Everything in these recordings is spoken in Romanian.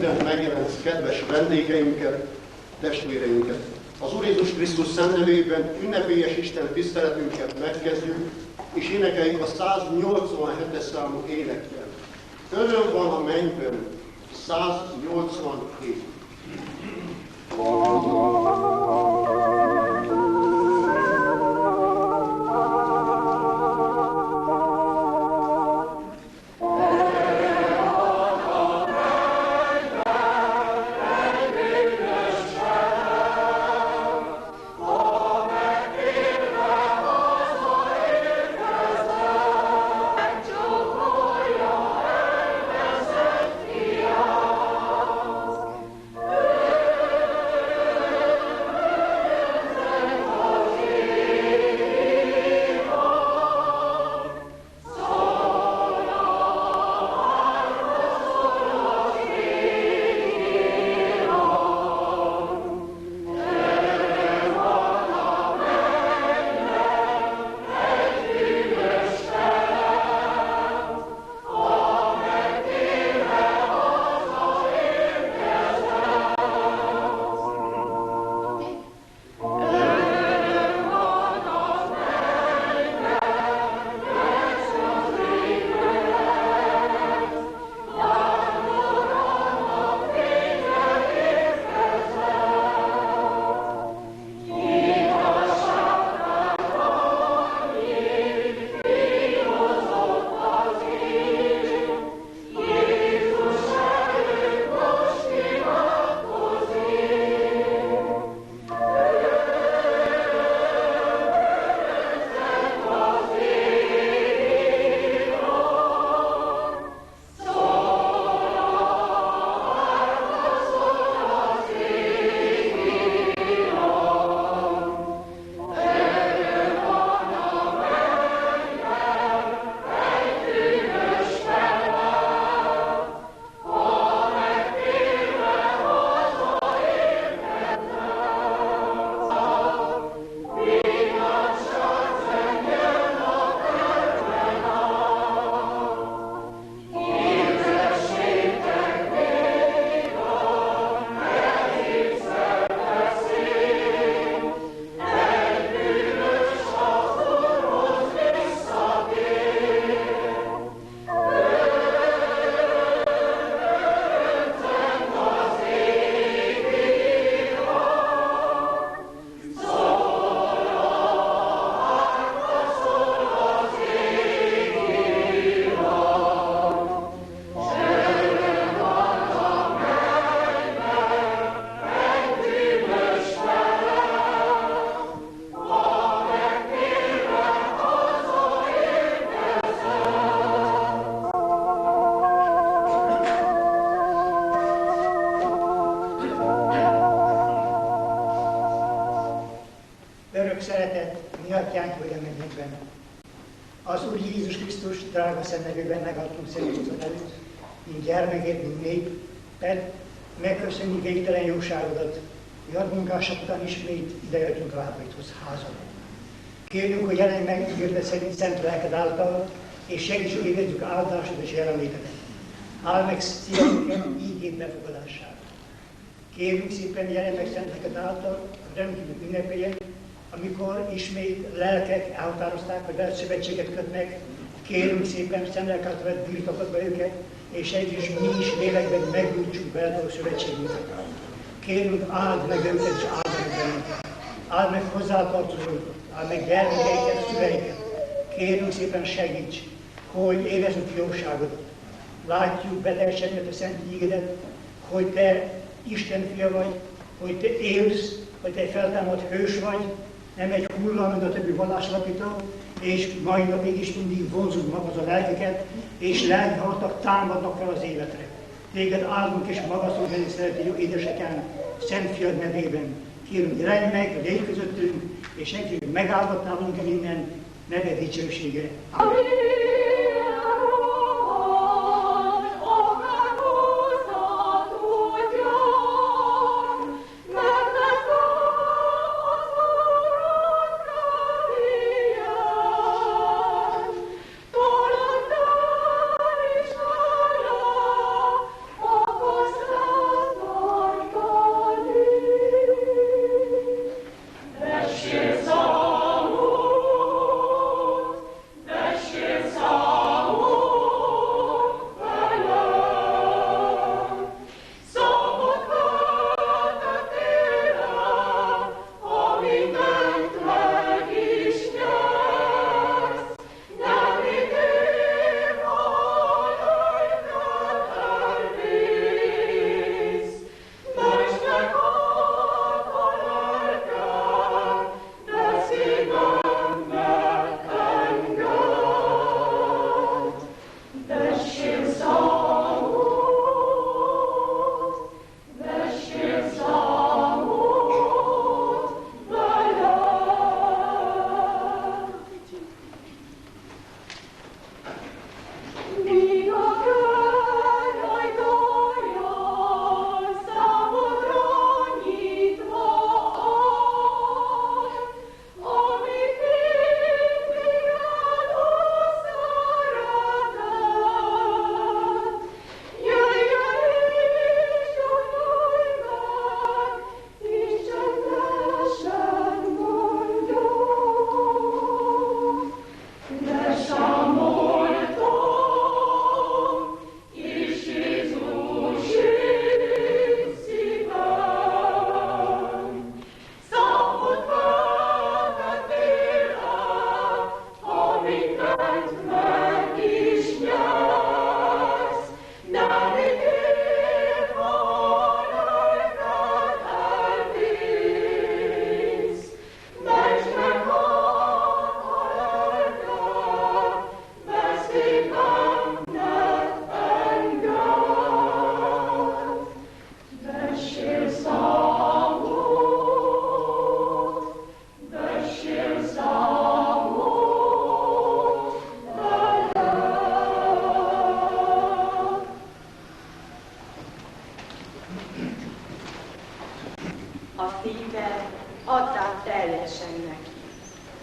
Isten megjelent kedves vendégeinket, testvéreinket. Az Úr Jézus Krisztus szent nevében ünnepélyes Isten tiszteletünket megkezdjük, és énekeljük a 187-es számú énekkel. Öröm van a mennyben, 187. Az Úr Jézus Krisztus drága szent nevében megadtunk személyzet előtt, mint gyermekét, mint népet, megköszönjük végtelen jóságodat, hogy ad munkások után ismét idejöttünk lábaidhoz házadba. Kérjük, hogy jelenj meg ígérte szerint szent lelked által, és segíts, hogy érezzük áldásod és jelenlétedet. Áld meg szívünket ígét befogadását. Kérjük szépen, jelenj meg szent lelked által, a rendkívül ünnepélyek, amikor ismét lelkek elhatározták, hogy veled szövetséget kötnek, kérünk szépen, szent lelk által vett birtokodba őket, és együtt mi is lélekben megújtsuk veled a szövetségünket. Kérünk, áld meg őket és áld meg bennünket. Áld meg hozzátartozókat, áld meg gyermekeiket, szüleiket. Kérünk szépen, segíts, hogy érezzük jóságodat. Látjuk beteljesedni a szent ígédet, hogy te Isten fia vagy, hogy te élsz, hogy te egy feltámadt hős vagy, nem egy hullám, mint a többi vallásalapító, és mai napig is mindig vonzod magad a lelkeket, és lelki harcok támadnak fel az életre. Téged áldunk és magasztalunk, és szerető jó édeseken, Szent Fiad nevében. Kérünk, jelenj meg, légy közöttünk, és segíts, hogy megáldott nálunk minden neve dicsősége. Amen. Oh,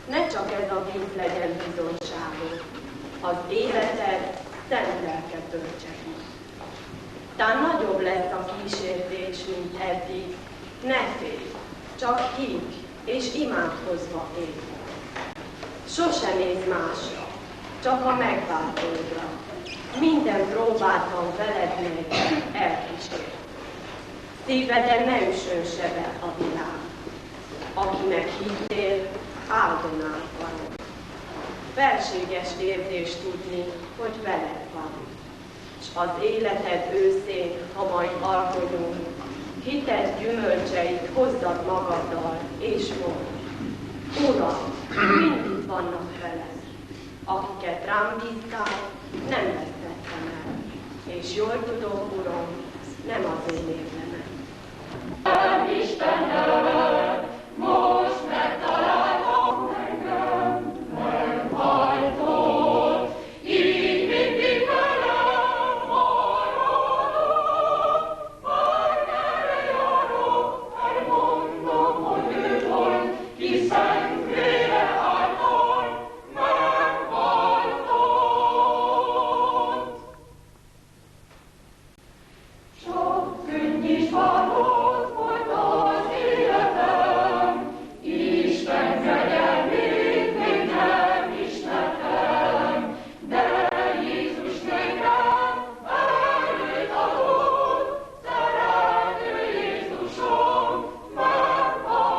ne csak ez a víz legyen bizonyságot, az életed szent lelket töltse ki. Tán nagyobb lesz a kísértés, mint eddig. Ne félj, csak higg, és imádkozva élj. Sose nézz másra, csak a megváltódra. Minden próbáltan veled megy, elkísér. Szíveden ne üssön sebe a világ. Akinek hittél, áldon át van. Felséges érzés tudni, hogy veled van. S az életed őszén, ha majd alkonyul, hited gyümölcseit hozzad magaddal, és mondd: Uram, mindig vannak veled. Akiket rám bíztál, nem vesztettem el. És jól tudom, Uram, nem az én érdemek. Istenem, most megtalálom engem, megváltod, így mindig velem maradok, bármerre járok, elmondom, hogy ő volt, hiszen vére által megváltod. Sok könny is várod volt az életem, Isten kegyelmét még nem ismertem, de Jézus nekem erőt adott, szerető Jézusom megváltott.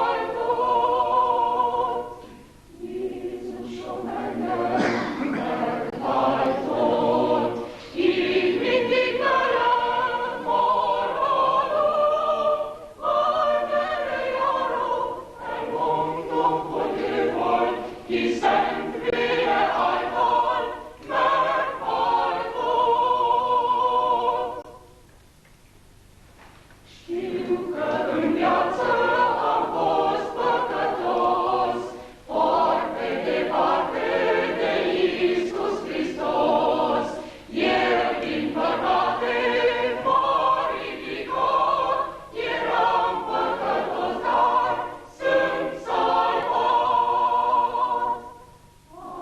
Jézusom engem megváltott, így mindig velem maradok, bármerre járok, elmondom, hogy ő volt, hiszen vére által megváltott. Știu viață am fost păcătos, foarte departe de Iisus Hristos. El din păcate m-a ridicat, eram păcătos, dar sunt salvat.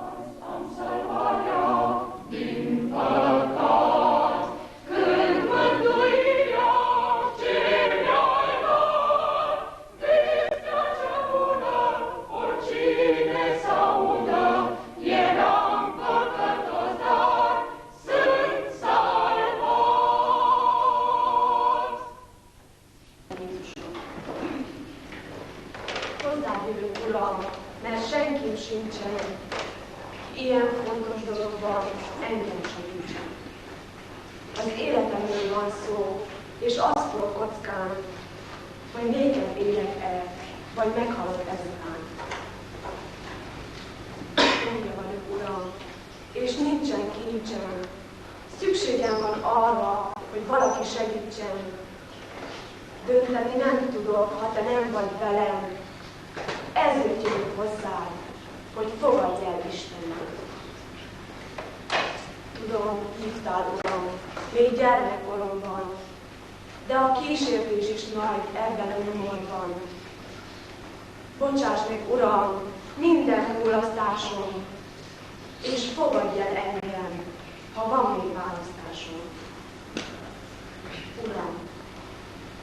Azi am salvarea din păcat, când mântuirea ce mi-ai dat, vestea cea bună, oricine s-audă, eram păcătos, dar sunt salvat. Jézusom, hozzád jövök, Uram, mert senki sincsen, ilyen fontos dologban engem segítsen. Az életemről van szó, és azt forog kockán, hogy néked élek el, vagy meghalok ezután. Mondja vagyok, Uram, és nincsen kincsem. Szükségem van arra, hogy valaki segítsen. Dönteni nem tudok, ha te nem vagy velem. Ezért jövök hozzád, hogy fogadj el Istennek. Tudom, hívtál, Uram, még gyermekkoromban, de a kísértés is nagy ebben a nyomorban. Bocsáss meg, Uram, minden mulasztásom, és fogadj el engem, ha van még választásom. Uram,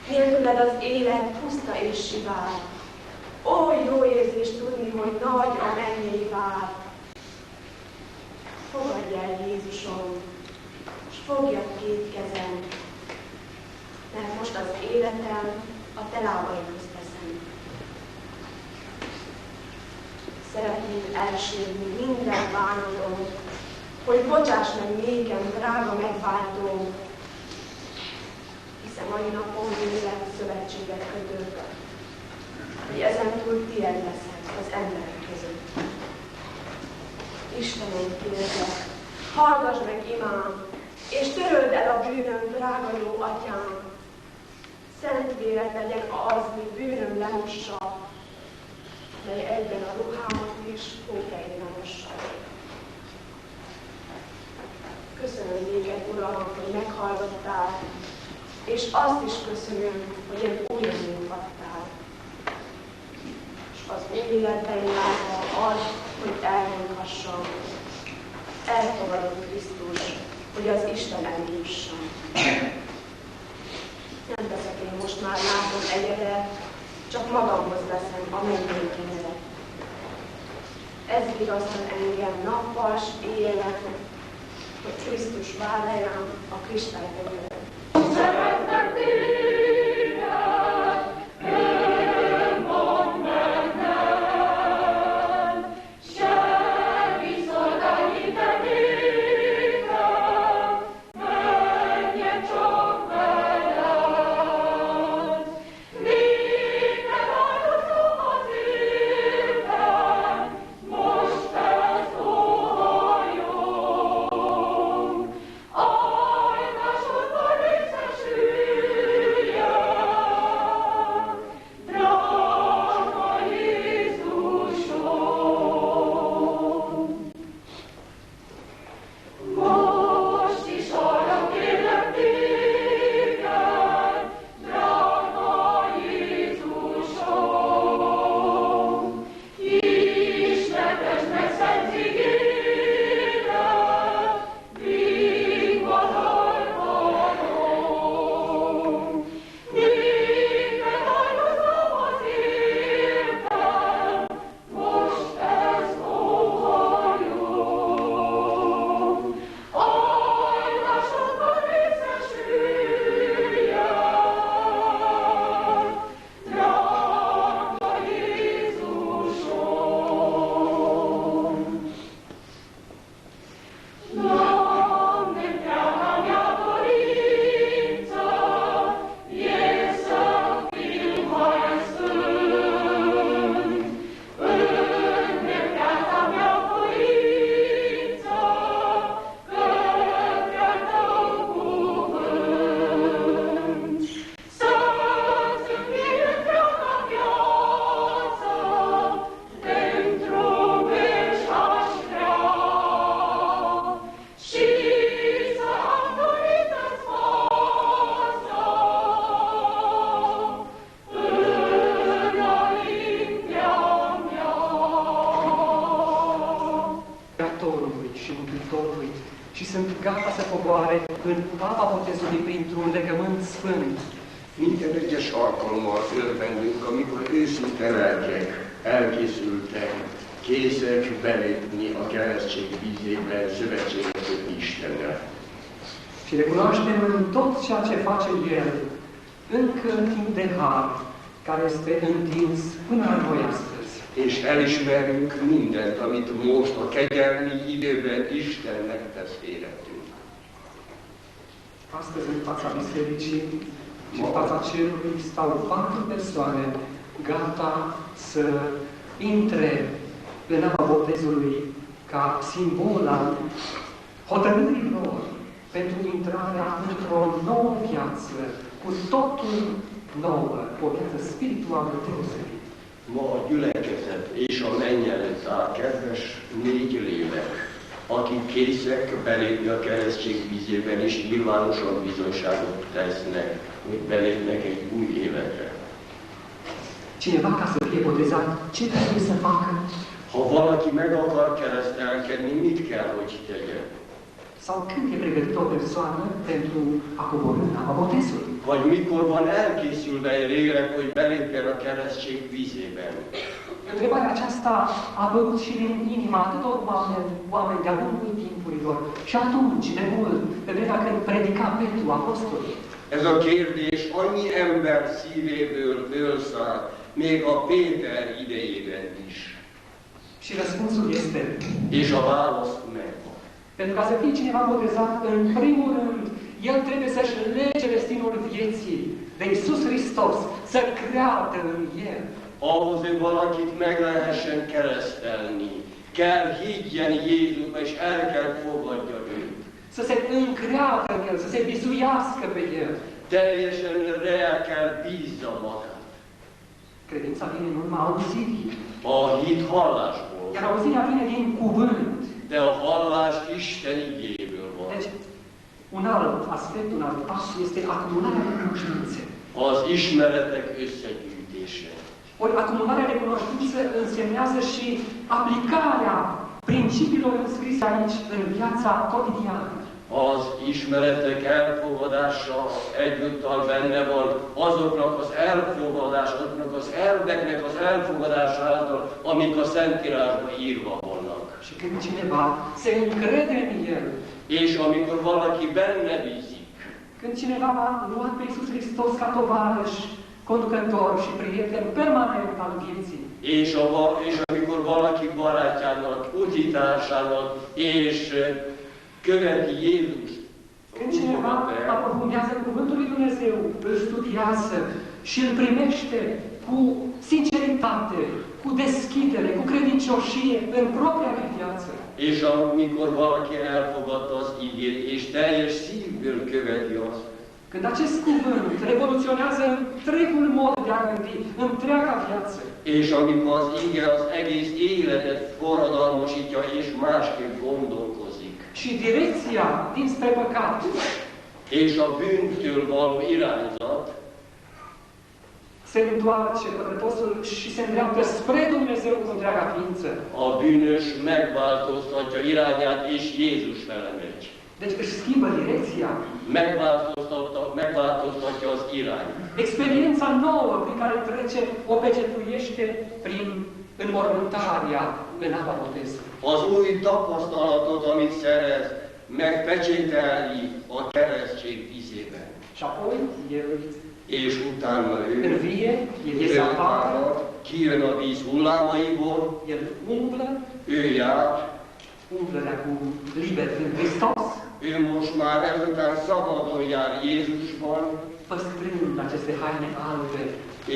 nélküled az élet puszta és sivár. Oly jó érzés tudni, hogy nagy a mennyei vár. Fogadj el, Jézusom, és fogjad két kezem, mert most az életem a te lábaidhoz teszem. Szeretném elsírni minden bánatom, hogy bocsáss meg nékem, drága megváltó, hiszen mai napon vélem szövetséget kötök, hogy ezentúl tiéd leszek az emberek között. Istenem, kérlek, hallgass meg imám, és töröld el a bűnöm, drága jó atyám. Szent véred legyen az, mi bűnöm lemossa, mely egyben a ruhámat is hófejre mossa. Köszönöm néked, Uram, hogy meghallgattál, és azt is köszönöm, hogy egy új reményt adtál. És az új életben járva az, hogy elmondhassam, elfogadott Krisztus, hogy az Isten eljusson. Nem teszek én most már látom egyedet, csak magamhoz veszem a mennyei kenyeret. Ez vigasztal engem nappal s éjjelen, hogy Krisztus vár rám a kristálykenyeret. Szeretnek téged, önmond meg nem, semmi szolgálni te nékem, menjen csak veled. Néked áldozom az életem, most ez óhajom. Áldásodban részesüljem, drága Jézusom. Most is arra kérlek téged, drága Jézusom. Ismertesd meg szent igédet, végvadarban. Néked áldozom az életem, most ez óhajom. Áldásodban részesüljem, drága Jézusom. Non entriamo a mia Corinza, Jesu il Maestrum. Înnecat a mea voință, către tău cuvânt. Să-ți învie întreaga viață, pentru veci aș vrea. Și să am dorit-ți fața, înaintea mea. Creatorului și Mântuitorului și sunt gata să coboare în apa botezului printr-un legământ sfânt. Minden egyes alkalommal örvendünk, amikor őszinte lelkek elkészültek, készek belépni a keresztség vízébe, szövetséget kötni Istennel. Și recunoaștem în tot ceea ce face El, încă timp de har, care este întins până la noi astăzi. És elismerünk mindent, amit most a kegyelmi időben Istennek tesz életünk. Astăzi, în fața bisericii și în fața cerului, stau 4 persoane gata să intre în apa botezului ca simbol al hotărârii lor pentru intrarea într-o nouă viață, cu totul nouă, o viață spirituală deosebită. Ma a gyülekezet és a mennyelőtt áll kedves 4 lélek, akik készek belépni a keresztség vízében, és nyilvánosan bizonyságot tesznek, hogy belépnek egy új életre. Cineva ca să fie botezat, ce trebuie să facă? Ha valaki meg akar keresztelkedni, mit kell, hogy tegyen? Sau când e pregătită o persoană pentru a coborî în apa botezului? Vagy mikor van elkészülve egy lélek, hogy belépjen a keresztség vízében? Întrebarea aceasta a apărut și din inima atâtor oameni de-a lungul timpurilor. Și atunci, de mult, pe vremea când predica Petru, apostolul. Ez a kérdés annyi ember szívéből fölszállt, még a Péter idejében is. Și răspunsul este, És a válasz megvan. pentru ca să fie cineva botezat, în primul rând, el trebuie să-și lege destinul vieții de Iisus Hristos, să creadă în El. Ahhoz, hogy valakit meg lehessen keresztelni, kell higgyen Jézusba, és el kell fogadja őt. Să se încreadă în El, să se bizuiască pe El. Teljesen rá kell bízza magát. Credința vine în urma auzirii, A hit hallásból, iar auzirea vine din cuvânt. de a hallás Isten igéből van. Deci, un alt aspect, un alt pas este acumularea de cunoștințe. Az ismeretek összegyűjtése. O Ori acumularea de cunoștință însemnează și aplicarea principiilor înscrise aici în viața cotidiană. Az ismeretek elfogadása egyúttal benne van azoknak az elfogadásoknak, az elveknek az elfogadása által, amik a Szentírásban írva vannak. Și când cineva se încrede în El, És amikor valaki benne bízik, când cineva a luat pe Iisus Hristos ca tovarăș, conducător și prieten permanent al vieții, és amikor valaki barátjának, utitársának, és követi Jézust, când cineva aprofundează Cuvântul lui Dumnezeu, îl studiază și îl primește cu sinceritate, cu deschidere, cu credincioșie în propria viață. és amikor valaki elfogadta az igét, és teljes szívből követi azt, Când acest cuvânt revoluționează întregul mod de a gândi, întreaga viață, és amikor az ige az egész életet forradalmasítja, és másképp gondolkozik, și direcția dinspre păcat, és a bűntől való irányzat, se întoarce păcătosul și se îndreaptă spre Dumnezeu cu întreaga ființă. a bűnös megváltoztatja irányát, és Jézus fele megy. Deci își schimbă direcția. Megváltoztatja az irányt. Experiența nouă prin care trece o pecetuiește prin înmormântarea în apa botezului. Az új tapasztalatot, amit szerez, megpecsételi a keresztség vízében. Și apoi el És utána învie, el iese afară, kijön a víz hullámaiból, el umblă, ő jár, umblă cu liber prin Hristos, ő most már ezután szabadon jár Jézusban, păstrând aceste haine albe,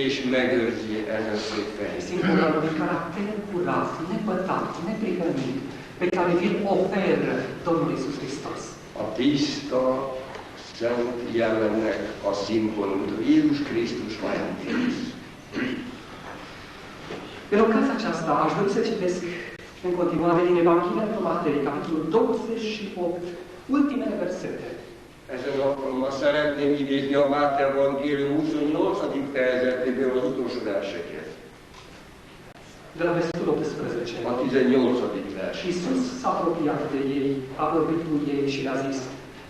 és megőrzi ezen szép fejét. simbolul unui caracter curat, nepătat, neprihănit, pe care vi-l oferă Domnul Iisus Hristos. A tiszta, szent jelennek a szimbólum, Jézus Krisztus vajon Krisztus. În ocazia aceasta aș dori să citesc în continuare din Evanghelia după Matei, capitolul 28, ultimele versete. Ezen alkalommal szeretném idézni a Máté Evangélium 28. fejezetéből az utolsó verseket. De la versetul 18. A 18. vers. Iisus s-a apropiat de ei, a vorbit cu ei și le-a zis: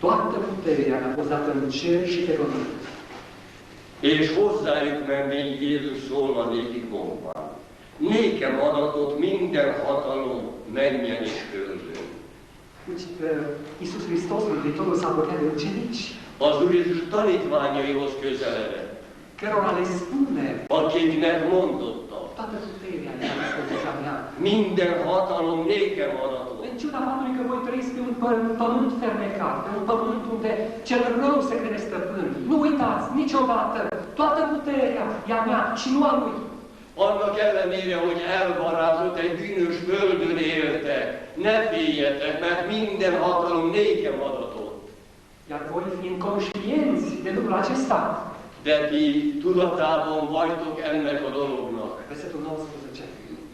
toată puterea mi-a fost dată în cer și pe pământ. És hozzájuk menvén Jézus szólva nékik mondván: nékem adatot minden hatalom menjen és földön. Deci, Iisus Hristos, Mântuitorul, s-a apropiat de ucenici, Az Úr Jézus tanítványaihoz közeledett, cărora le spune: akiknek mondotta: toată puterea mi-a fost deja mea. minden hatalom nékem adatot. În ciuda faptului că voi trăiți pe un pământ fermecat, pe un pământ unde cel rău se crede stăpân, nu uitați niciodată, toată puterea e a mea și nu a lui. Annak ellenére, hogy elvarázott egy bűnös földön éltek, ne féljetek, mert minden hatalom nékem adatot. Iar voi fiind conștienți de lucrul acesta, De ti tudatában vagytok ennek a dolognak. versetul 19.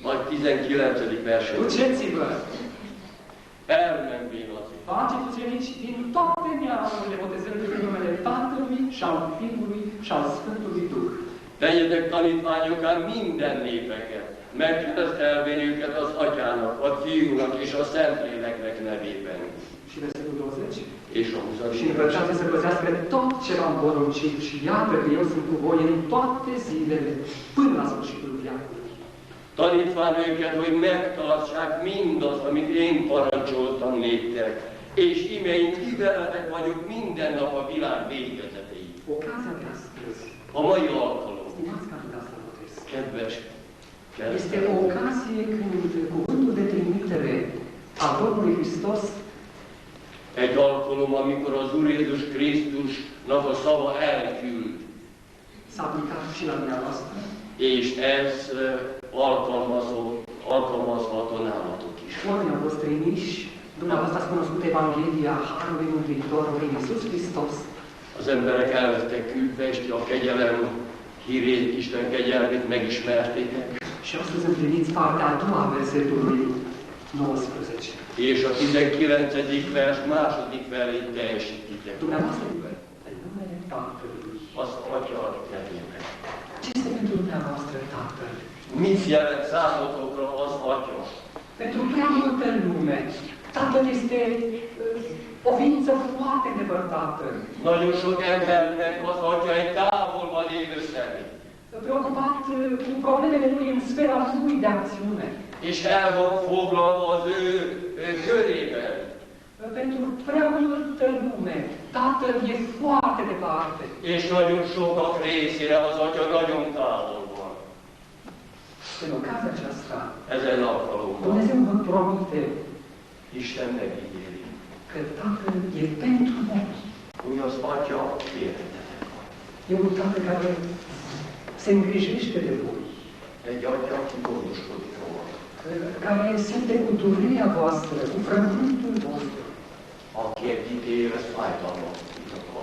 Majd 19. verset. Duceți-vă, Elmenvén azért. faceți ucenici din toate neamurile, botezându-i în numele Tatălui și al Fiului și al Sfântului Duh. Tegyetek tanítványokká minden népeket, megkeresztelvén őket az Atyának, a Fiúnak és a Szentléleknek nevében. Și versetul 20. És a 20. Și învățați să păzească tot ce v-am poruncit și iată că eu sunt cu voi în toate zilele, până la sfârșitul veacului. Tanítván őket, hogy megtartsák mindazt, amit én parancsoltam néktek, és ime én ti veletek vagyok minden nap a világ végezetéig. Ocazia de astăzi, A mai alkalom, stimați candidați la botez, kedves este keresztelők, o ocazie când cuvântul de trimitere a Domnului Hristos egy alkalom, amikor az Úr Jézus Krisztusnak a szava elküld, s-a aplicat și la dumneavoastră. és ez alkalmazható nálatok is. Oamenii au fost trimiși, dumneavoastră ați cunoscut Evanghelia Harului Mântuitorului Iisus Hristos. Az emberek el lettek küldve, és ti a kegyelem hírét, Isten kegyelmét megismertétek. Și astăzi împliniți partea a doua versetului 19. És a 19. vers második felét teljesítitek. Dumneavoastră, în numele Tatălui. Az Atya nevében. Ce este pentru dumneavoastră Tatăl? Mit jelent számotokra az Atya? Pentru prea multă lume, Tatăl este o ființă foarte îndepărtată. Nagyon sok embernek az Atya egy távol van élő személy. Preocupat cu problemele lui în sfera lui de acțiune. És el van foglalva az ő körében. Pentru prea multă lume, Tatăl e foarte departe. És nagyon sokak részére az Atya nagyon távol van. În ocazia aceasta, Ezen alkalommal Dumnezeu vă promite Isten megígéri, că Tatăl e pentru noi. hogy az Atya értetek van. E un Tată care se îngrijește de voi, Egy Atya, aki gondoskodik róla. care simte cu durerea voastră, cu frământul vostru. Aki egyik éves fájdalmat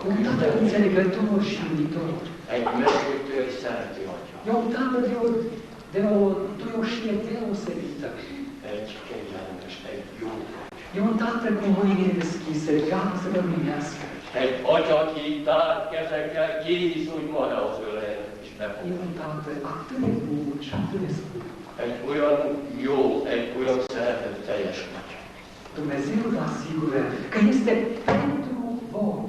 E un Tată înțelegător și iubitor. egy megkötő, egy szerető Atya. E un Tată de o duioșie deosebită. Egy kegyelmes, egy jó. E un Tată cu mâinile deschise, gata să vă primească. Egy Atya, aki tárt kezekkel kész, hogy magához öleljen és E befogadja. un Tată atât de bun și atât de scump. Egy olyan jó, egy olyan szeretetteljes Atya. Dumnezeu vă asigură că este pentru voi.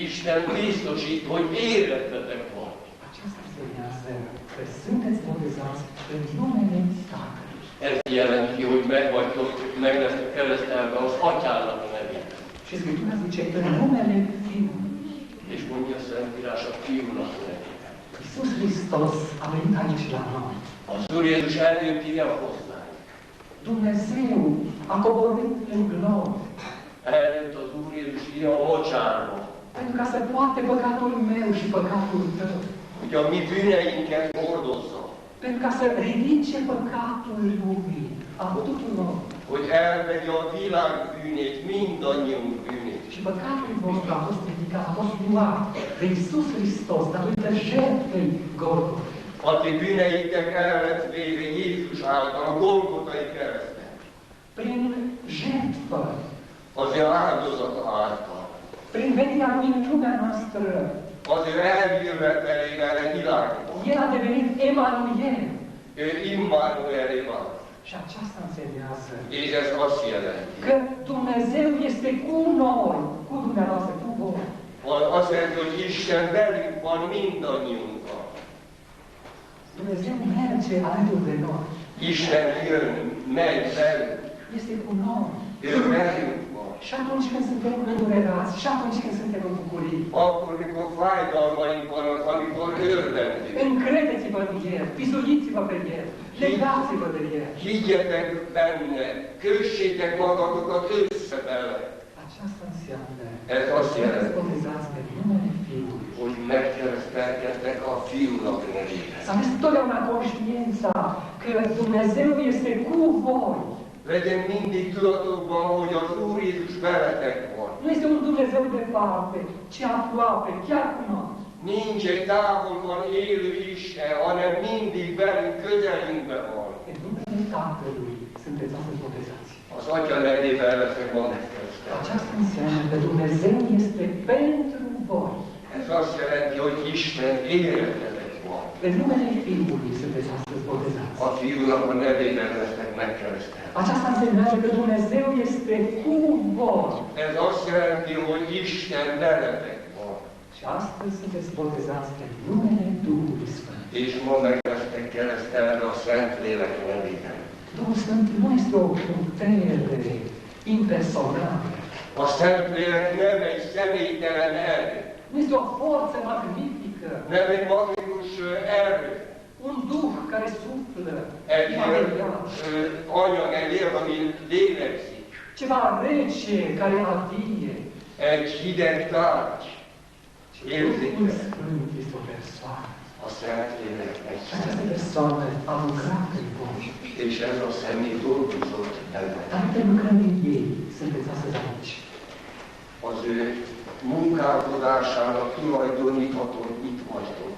Isten biztosít, hogy életetek van. Aceasta însemnează că sunteți botezați în numele Tatălui. Ez jelenti, hogy meg lesznek keresztelve az Atyának a nevében. Și Scriptura zice în numele Fiului. És mondja a Szentírás a Fiúnak a nevében. Iisus Hristos a venit aici la noi. Az Úr Jézus eljött ide hozzánk. Dumnezeu a coborât în glori Eljött az Úr Jézus ide a mocsárba, pentru ca să poate păcatul meu și păcatul tău. hogy a mi bűneinket hordozza, Pentru ca să ridice păcatul lumii, a tuturor. hogy elvegye a világ bűnét, mindannyiunk bűnét. Și păcatul vostru a fost ridicat, a fost luat de Iisus Hristos, datorită jertfei Golgotei. A ti bűneitek el lett véve Jézus által, a Golgotai kereszten, Prin jertfă, az ő áldozata által, prin venirea lui în lumea noastră, az ő eljövetelével a világban. El a devenit Emanuel. Ő Immanuelé van. Și aceasta însemnează És ez azt jelenti. că Dumnezeu este cu noi, cu dumneavoastră, cu voi. Azt jelenti, hogy Isten velünk van, mindannyiunkkal. Dumnezeu merge alături de noi. Isten jön, megy velünk. Este cu noi. Ő velünk van. Și atunci când suntem îndurerați, și atunci când suntem în bucurii, Akkor, mikor fájdalmaink vannak, amikor örvendünk. încredeți-vă în El, pizuiți-vă pe El, legați-vă de El. Higgyetek benne, kössétek magatokat össze vele. Aceasta înseamnă Ez azt să jelenti, botezați pe numele Fiului. hogy megkeresztelkedtek a Fiúnak nevében. Să aveți totdeauna conștiința că Dumnezeu este cu voi. Legyen mindig tudatokban, hogy az Úr Jézus veletek van. Nu este un Dumnezeu departe, ci aproape, chiar cu noi. Nincs egy távolban élő Isten, hanem mindig velünk, közelünkben van. În numele Tatălui sunteți astăzi botezați. Az Atya nevében leszek ma megkeresztelve. Aceasta înseamnă că Dumnezeu este pentru voi. Ez azt jelenti, hogy Isten életetek van. În numele Fiului sunteți astăzi botezați. A Fiúnak a nevében lesznek megkeresztelve. Aceasta însemnează că Dumnezeu este cu voi. Ez azt jelenti, hogy Isten veletek van. Și astăzi sunteți botezați în numele Duhului Sfânt. És ma meg lesznek keresztelve a Szentlélek nevében. Duhul Sfânt nu este o putere impersonală. A Szentlélek nem egy személytelen erő, Nu este o forță magnifică, nem egy magikus erő, un duh care suflă, egy material, anyag, egy ér, ami lélegzik, ceva rece care adie. egy hideg tárgy, Duhul érzékel. Sfânt este o persoană. A Szentlélek egy Și această személy. persoană a lucrat în voi. És ez a személy dolgozott benne. Datorită lucrării ei sunteți astăzi aici. Az ő munkálkodásának tulajdonítható itt vagytok.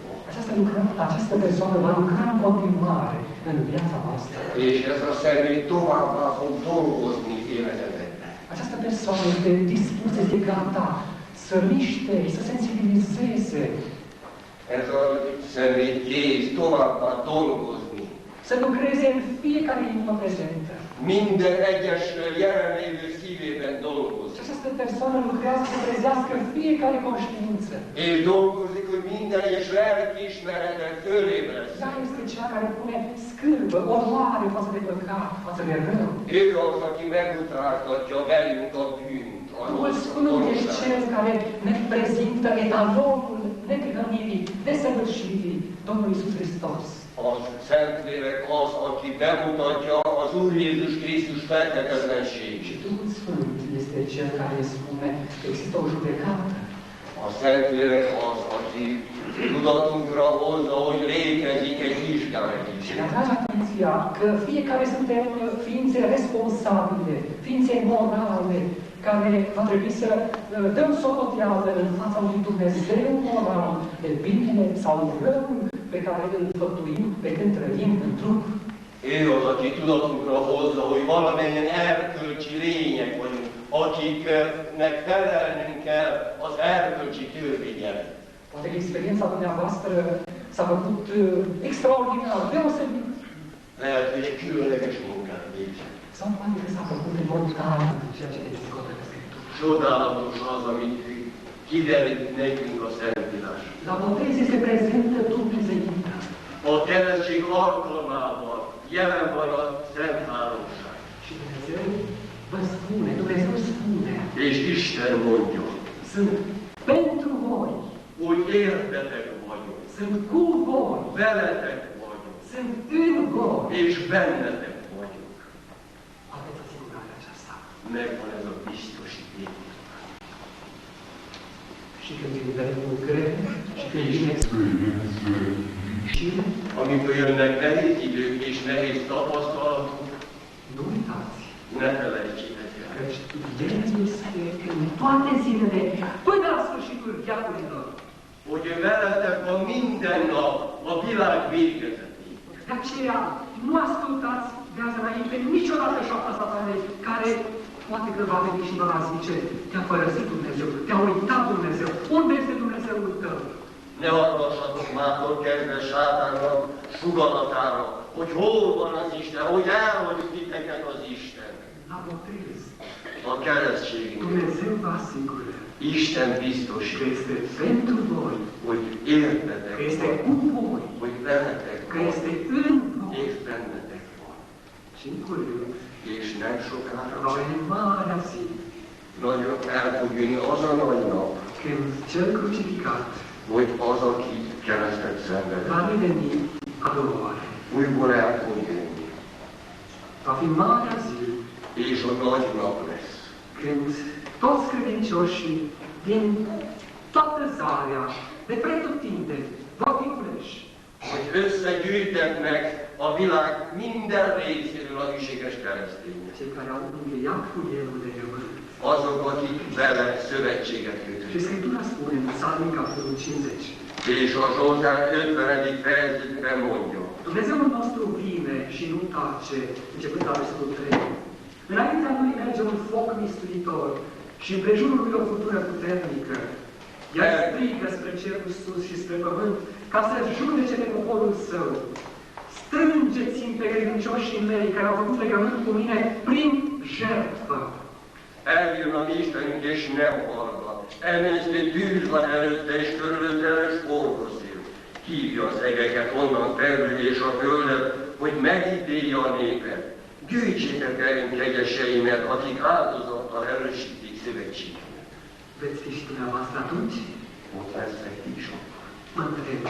Această persoană va lucra în continuare în viața voastră. És ez a személy továbbá fog dolgozni életetekben. Această persoană este dispusă, este gata să miște, să sensibilizeze, Ez a személy kész továbbá dolgozni, să lucreze în fiecare inimă prezentă. Minden egyes jelenlévő szívében dolgozik. Și această persoană lucrează să trezească fiecare conștiință. És dolgozik, hogy minden egyes lelkiismeretet fölébreszt. Ea este cea care pune scârbă, oroare față de păcat, față de rău. Ő az, aki megutáltatja velünk a bűnt, a Duhul Sfânt este cel care ne prezintă etalonul neprihănirii, desăvârșirii Domnului Iisus Hristos. A Szentlélek az, aki bemutatja az Úr Jézus Krisztus feltetetlenségét. Și Duhul Sfânt este cel care spune că există o judecată. A Szentlélek az, aki tudatunkra hozza, hogy létezik egy vizsgálat is. Și ne atrage atenția că fiecare suntem ființe responsabile, ființe morale, care va trebui să dăm socoteală în fața unui Dumnezeu moral de bine sau rău pe care îl făptuim pe când trăim în trup. Ő az, aki tudatunkra hozza, hogy valamennyien erkölcsi lények vagyunk, akiknek felelnünk kell az erkölcsi törvényeknek. Poate că experiența dumneavoastră s-a făcut extraordinar, deosebit. Lehet, hogy egy különleges munkát végzett. Sau poate că s-a făcut în mod tare, ceea ce este scos de Scriptură. Csodálatos az, amit kiderít nekünk a Szentírás. La botez este prezentă Dumnezeită. A keresztség alkalmával jelen van a Szent Háromság. Și Dumnezeu vă spune, Dumnezeu spune, És Isten mondja, sunt pentru voi, hogy értetek vagyok, sunt cu voi, veletek vagyok, sunt în voi. és bennetek vagyok. Aveți asigurarea aceasta. Megvan ez a biztosíték. Și când vine lucrări, și când vine și Amikor jönnek nehéz idők és nehéz tapasztalatok, nu uitați, ne felejtsétek el, căci El este în toate zilele, până la sfârșitul viacurilor. hogy veletek van minden nap a világ végezetig. De aceea, nu ascultați de azi înainte niciodată șoapta satanei, care poate că va veni și va zice, te-a părăsit Dumnezeu, te-a uitat Dumnezeu, unde este Dumnezeul tău? Ne hallgassatok mától kezdve sátánnak sugalatára, hogy hol van az Isten, hogy elhagyjuk titeket az Isten. La botez, A keresztségünk. Dumnezeu vă asigură Isten că biztosít, este pentru voi, hogy értetek că este van, cu voi, hogy veletek că van, este în voi. és bennetek van. Și în curând, És nem sokára va veni marea zi, nagyon el fog jönni az a nagy nap, când cel crucificat hogy az, aki keresztet va szenvedett, reveni a doua oară. újból el fog jönni. Va fi marea zi, És a nagy nap lesz. când toți credincioșii din toată zarea, de pretutindeni, vor fi culeși. Hogy összegyűjtetnek a világ minden részéről a hűséges keresztények. Cei care au încheiat cu El un legământ. Azok, akik vele szövetséget Și kötöttek. Scriptura spune în Psalmul capitolul 50, És a Zsoltár 50. fejezetben mondja, Dumnezeul nostru vine și nu tace, începând la versetul 3. Înaintea Lui merge un foc mistuitor și împrejurul Lui o furtună puternică. El strigă spre cerul sus și spre pământ ca să judece pe poporul său. Strângeți-mi pe credincioșii mei care au făcut legământ cu mine prin jertfă. eljön a mi Istenünk és nem hallgat. Emésztő tűz van előtte és körülötte és forgószél. Hívja az egeket onnan felül és a földet, hogy megítélje a népet. Gyűjtsétek elénk kegyeseimet, akik áldozattal erősítik szövetségemet. Veți fi și dumneavoastră atunci? Ott lesznek ti is akkor. Mă întreb,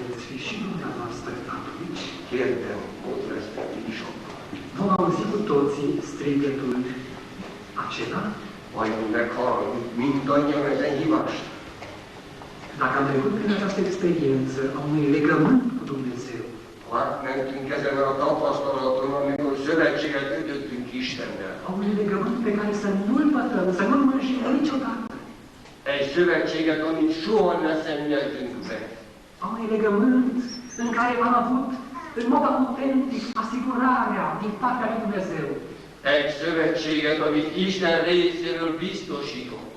veți fi și dumneavoastră atunci? Kérdem, ott lesznek ti is akkor. Vom auzi cu toții strigătul acela? Vajon meghalljuk mindannyian ezen hívást? Dacă am trecut prin această experiență a unui legământ cu Dumnezeu, Átmentünk ezen a tapasztalaton, amikor szövetséget kötöttünk Istennel. a unui legământ pe care să nu-l pătăm, să nu-l mânjim niciodată, Egy szövetséget, amit soha ne szennyezünk be. a unui legământ în care am avut în mod autentic asigurarea din partea lui Dumnezeu Egy szövetséget, amit Isten részéről biztosított,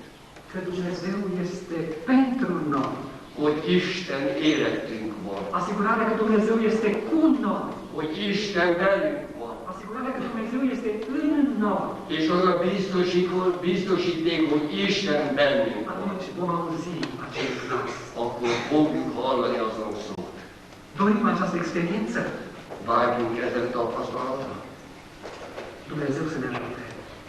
că Dumnezeu este pentru noi, hogy Isten életünk van. asigurarea că Dumnezeu este cu noi, hogy Isten velünk van. Asigurarea că Dumnezeu este în noi. És az a biztosíték, hogy Isten bennünk van. Atunci vom auzi acest glas. Akkor fogjuk hallani azon szót. Dorim această experiență. Vágjunk ezen tapasztalatra. Dumnezeu să ne ajute.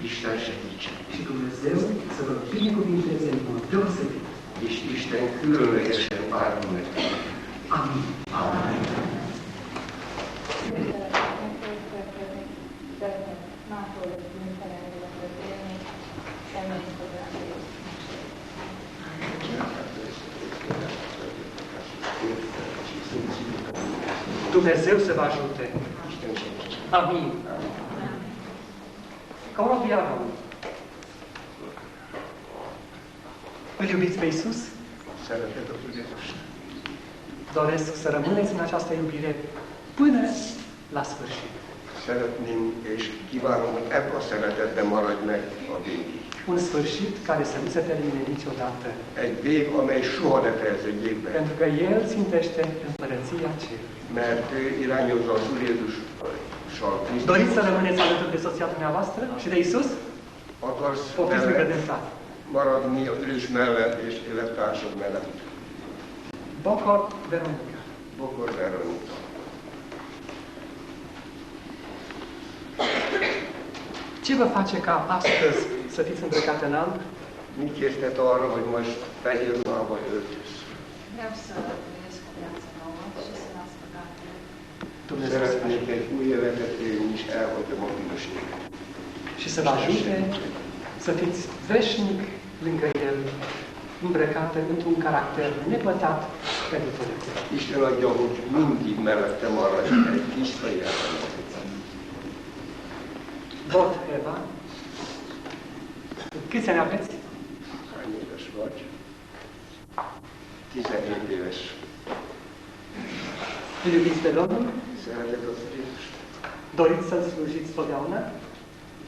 Isten segítsen. Și Dumnezeu să vă binecuvinteze în mod deosebit. És Isten különlegesen várjon meg. Amin. Amin. Dumnezeu să vă ajute. Amin. Ca un diavol. Îl iubiți pe Iisus? Doresc să rămâneți în această iubire până la sfârșit. Szeretném és kívánom, hogy ebben a szeretetben maradj meg a végig. Un sfârșit care să nu se termine niciodată. Egy vég, amely soha ne fejeződjék be. Pentru că El țintește împărăția cerului. Mert ő irányozza az Úr Jézussal Krisztus. Doriți să rămâneți alături de soția dumneavoastră și de Iisus? Akarsz Poftiți mellett încredințat. maradni az ős mellett és élettársad mellett. Bocor Veronica. Bokor Veronika. Ce vă face ca astăzi să fiți îmbrăcate în alb? Mit késztet arra, hogy most fehér ruhába öltöz? Vreau să trăiesc o viață nouă și să las păcatele. Dumnezeu să vă Szeretnék ajute. egy új életet élni, és elhagyom a bűnösséget. Și să vă ajute să fiți veșnic lângă El, îmbrăcate într-un caracter nepătat pentru totdeauna. Isten adja, hogy mindig mellette maradj egy tiszta életet. Vot Eva. Câți ani aveți? Hány éves vagy? 17 éves. Îl iubiți pe Domnul? Szereted az Jézust? Doriți să-L slujiți totdeauna?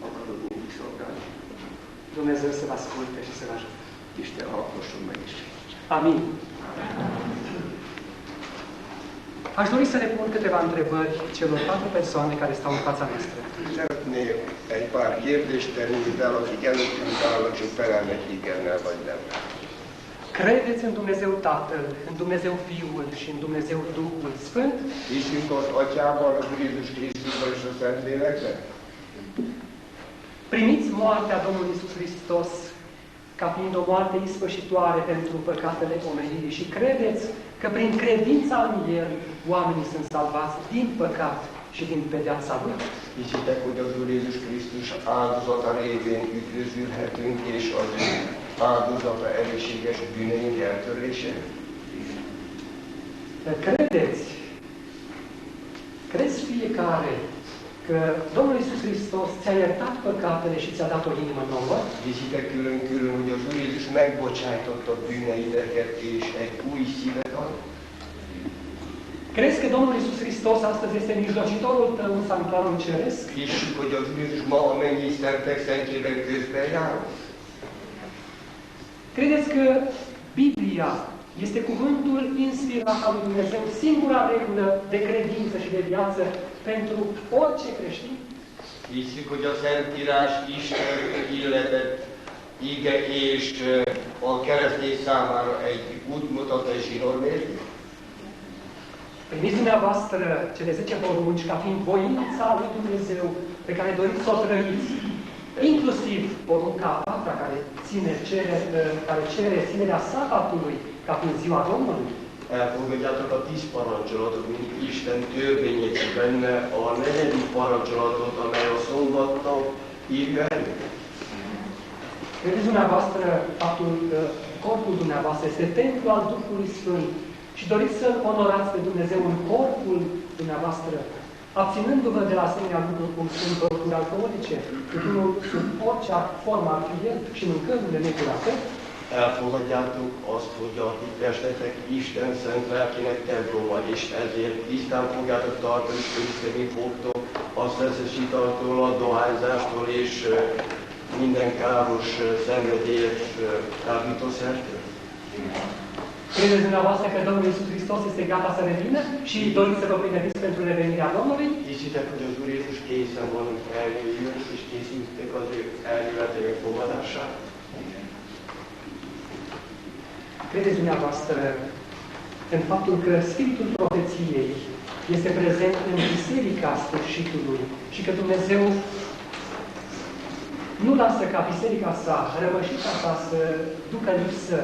Akarod mindig szolgálni? Dumnezeu să vă asculte și să vă ajute. Isten hallgasson meg is. Amin. Aș dori să le pun câteva întrebări celor 4 persoane care stau în fața noastră. Szeretnék egy pár kérdést tenni fel, akik előttünk állnak, és felelnek igennel vagy nem. Credeți în Dumnezeu Tatăl, în Dumnezeu Fiul și în Dumnezeu Duhul Sfânt? Hiszünk az Atyában, az Úr Jézus Krisztusban és a Szentlélekben? Primiți moartea Domnului Iisus Hristos ca fiind o moarte ispășitoare pentru păcatele omenirii și credeți că prin credința în El oamenii sunt salvați din păcat și din pedeapsa Lui? Hiszitek, hogy az Úr Jézus Krisztus áldozata révén üdvözülhetünk, és az ő áldozata elégséges bűneink eltörlése? Crezi fiecare că Domnul Iisus Hristos ți-a iertat păcatele și ți-a dat o inimă nouă? Hiszitek külön-külön, hogy az Úr Jézus megbocsájtotta bűneiteket, és egy új szívet ad? Crezi că Domnul Iisus Hristos astăzi este mijlocitorul tău în sanctuarul ceresc? Hisszük, hogy az Úr Jézus ma a mennyi szentek szentjében közben jár? Credeți că Biblia este cuvântul inspirat al lui Dumnezeu, singura regulă de credință și de viață pentru orice creștin? Hisszük, hogy a Szentírás Isten illetett ige és a keresztény számára egy útmutató és normatív. Primiți dumneavoastră cele 10 porunci ca fiind voința lui Dumnezeu pe care doriți să o trăiți, inclusiv porunca a 4-a care cere ținerea sabatului ca fiind ziua Domnului. Elfogadjátok a 10 parancsolatot, mint Isten törvényét benne, a 4. parancsolatot, amely a szombatnap írja elő. Credeți dumneavoastră faptul că corpul dumneavoastră este templu al Duhului Sfânt și doriți să onorați pe Dumnezeu în corpul dumneavoastră, abținându-vă de la asemenea lucruri cum sunt băuturi alcoolice, tutunul sub orice formă ar fi el și mâncărurile necurate? Elfogadjátok azt, hogy a ti testetek Isten szent lelkének temploma, és ezért tisztán fogjátok tartani, hogy fogtok a szeszes italtól, a dohányzástól és minden káros szenvedélyes kábítószertől. Credeți dumneavoastră că Domnul Iisus Hristos este gata să revină și doriți să vă pregătiți pentru revenirea Domnului? Hiszitek, hogy az Úr Jézus készen van eljön, és készültek az ő eljövetének fogadására? Credeți dumneavoastră în faptul că Spiritul Profeției este prezent în Biserica Sfârșitului și că Dumnezeu nu lasă ca biserica sa, rămășița sa, să ducă lipsă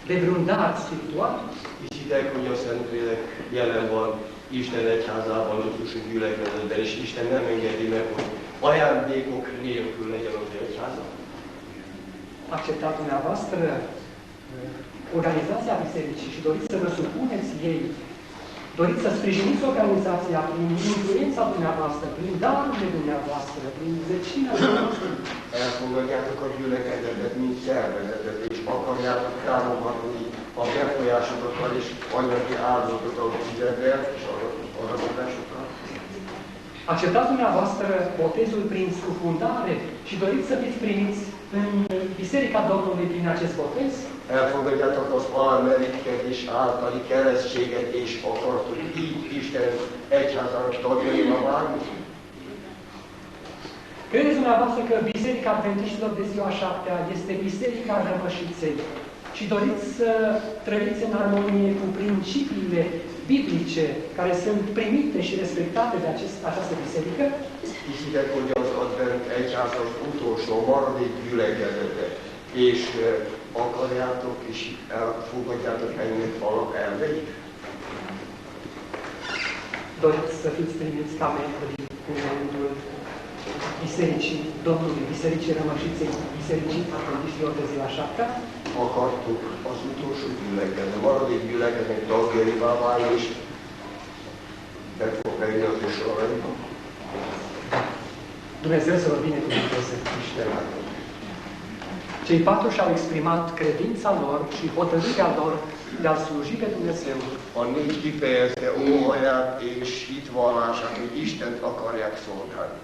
de vreun dar spiritual? Hiszitek, hogy a Szentlélek jelen van Isten egyházában, az utolsó gyülekezetben, és Isten nem engedi meg, hogy ajándékok nélkül legyen az egyháza? Acceptați dumneavoastră organizația bisericii și doriți să vă supuneți ei, doriți să sprijiniți organizația prin influența dumneavoastră, prin darurile dumneavoastră, prin zecina dumneavoastră. Elfogadjátok a gyülekezetet, mint szervezetet, és akarjátok támogatni a befolyásotokkal és anyagi áldozatokkal fizetve, és adakozásokkal. Acceptați dumneavoastră botezul prin scufundare și doriți să fiți primiți în Biserica Domnului prin acest botez? Elfogadjátok az almeritket és általi keresztséget, és akartok így Isten egyházának tagjaiba válni? Credeți dumneavoastră că Biserica Adventiștilor de ziua 7-a este Biserica Rămășiței și doriți să trăiți în armonie cu principiile biblice care sunt primite și respectate de această biserică? Hiszitek, hogy az Advent egyház az utolsó maradék gyülekezete, és akarjátok és elfogadjátok ennek alapelveit? Doriți să fiți primiți ca membri în rândul Bisericii Domnului, Bisericii Rămășiței, Bisericii Adventiștilor de ziua 7-a? Akartuk az utolsó gyülekezet, maradék gyülekezet tagjaivá válni, és meg fog venni az ő soraiba. Dumnezeu să vă binecuvânteze. Cei patru și-au exprimat credința lor și hotărârea lor de a sluji pe Dumnezeu. A négy kifejezte óhaját és hitvallását, hogy Istent akarják szolgálni.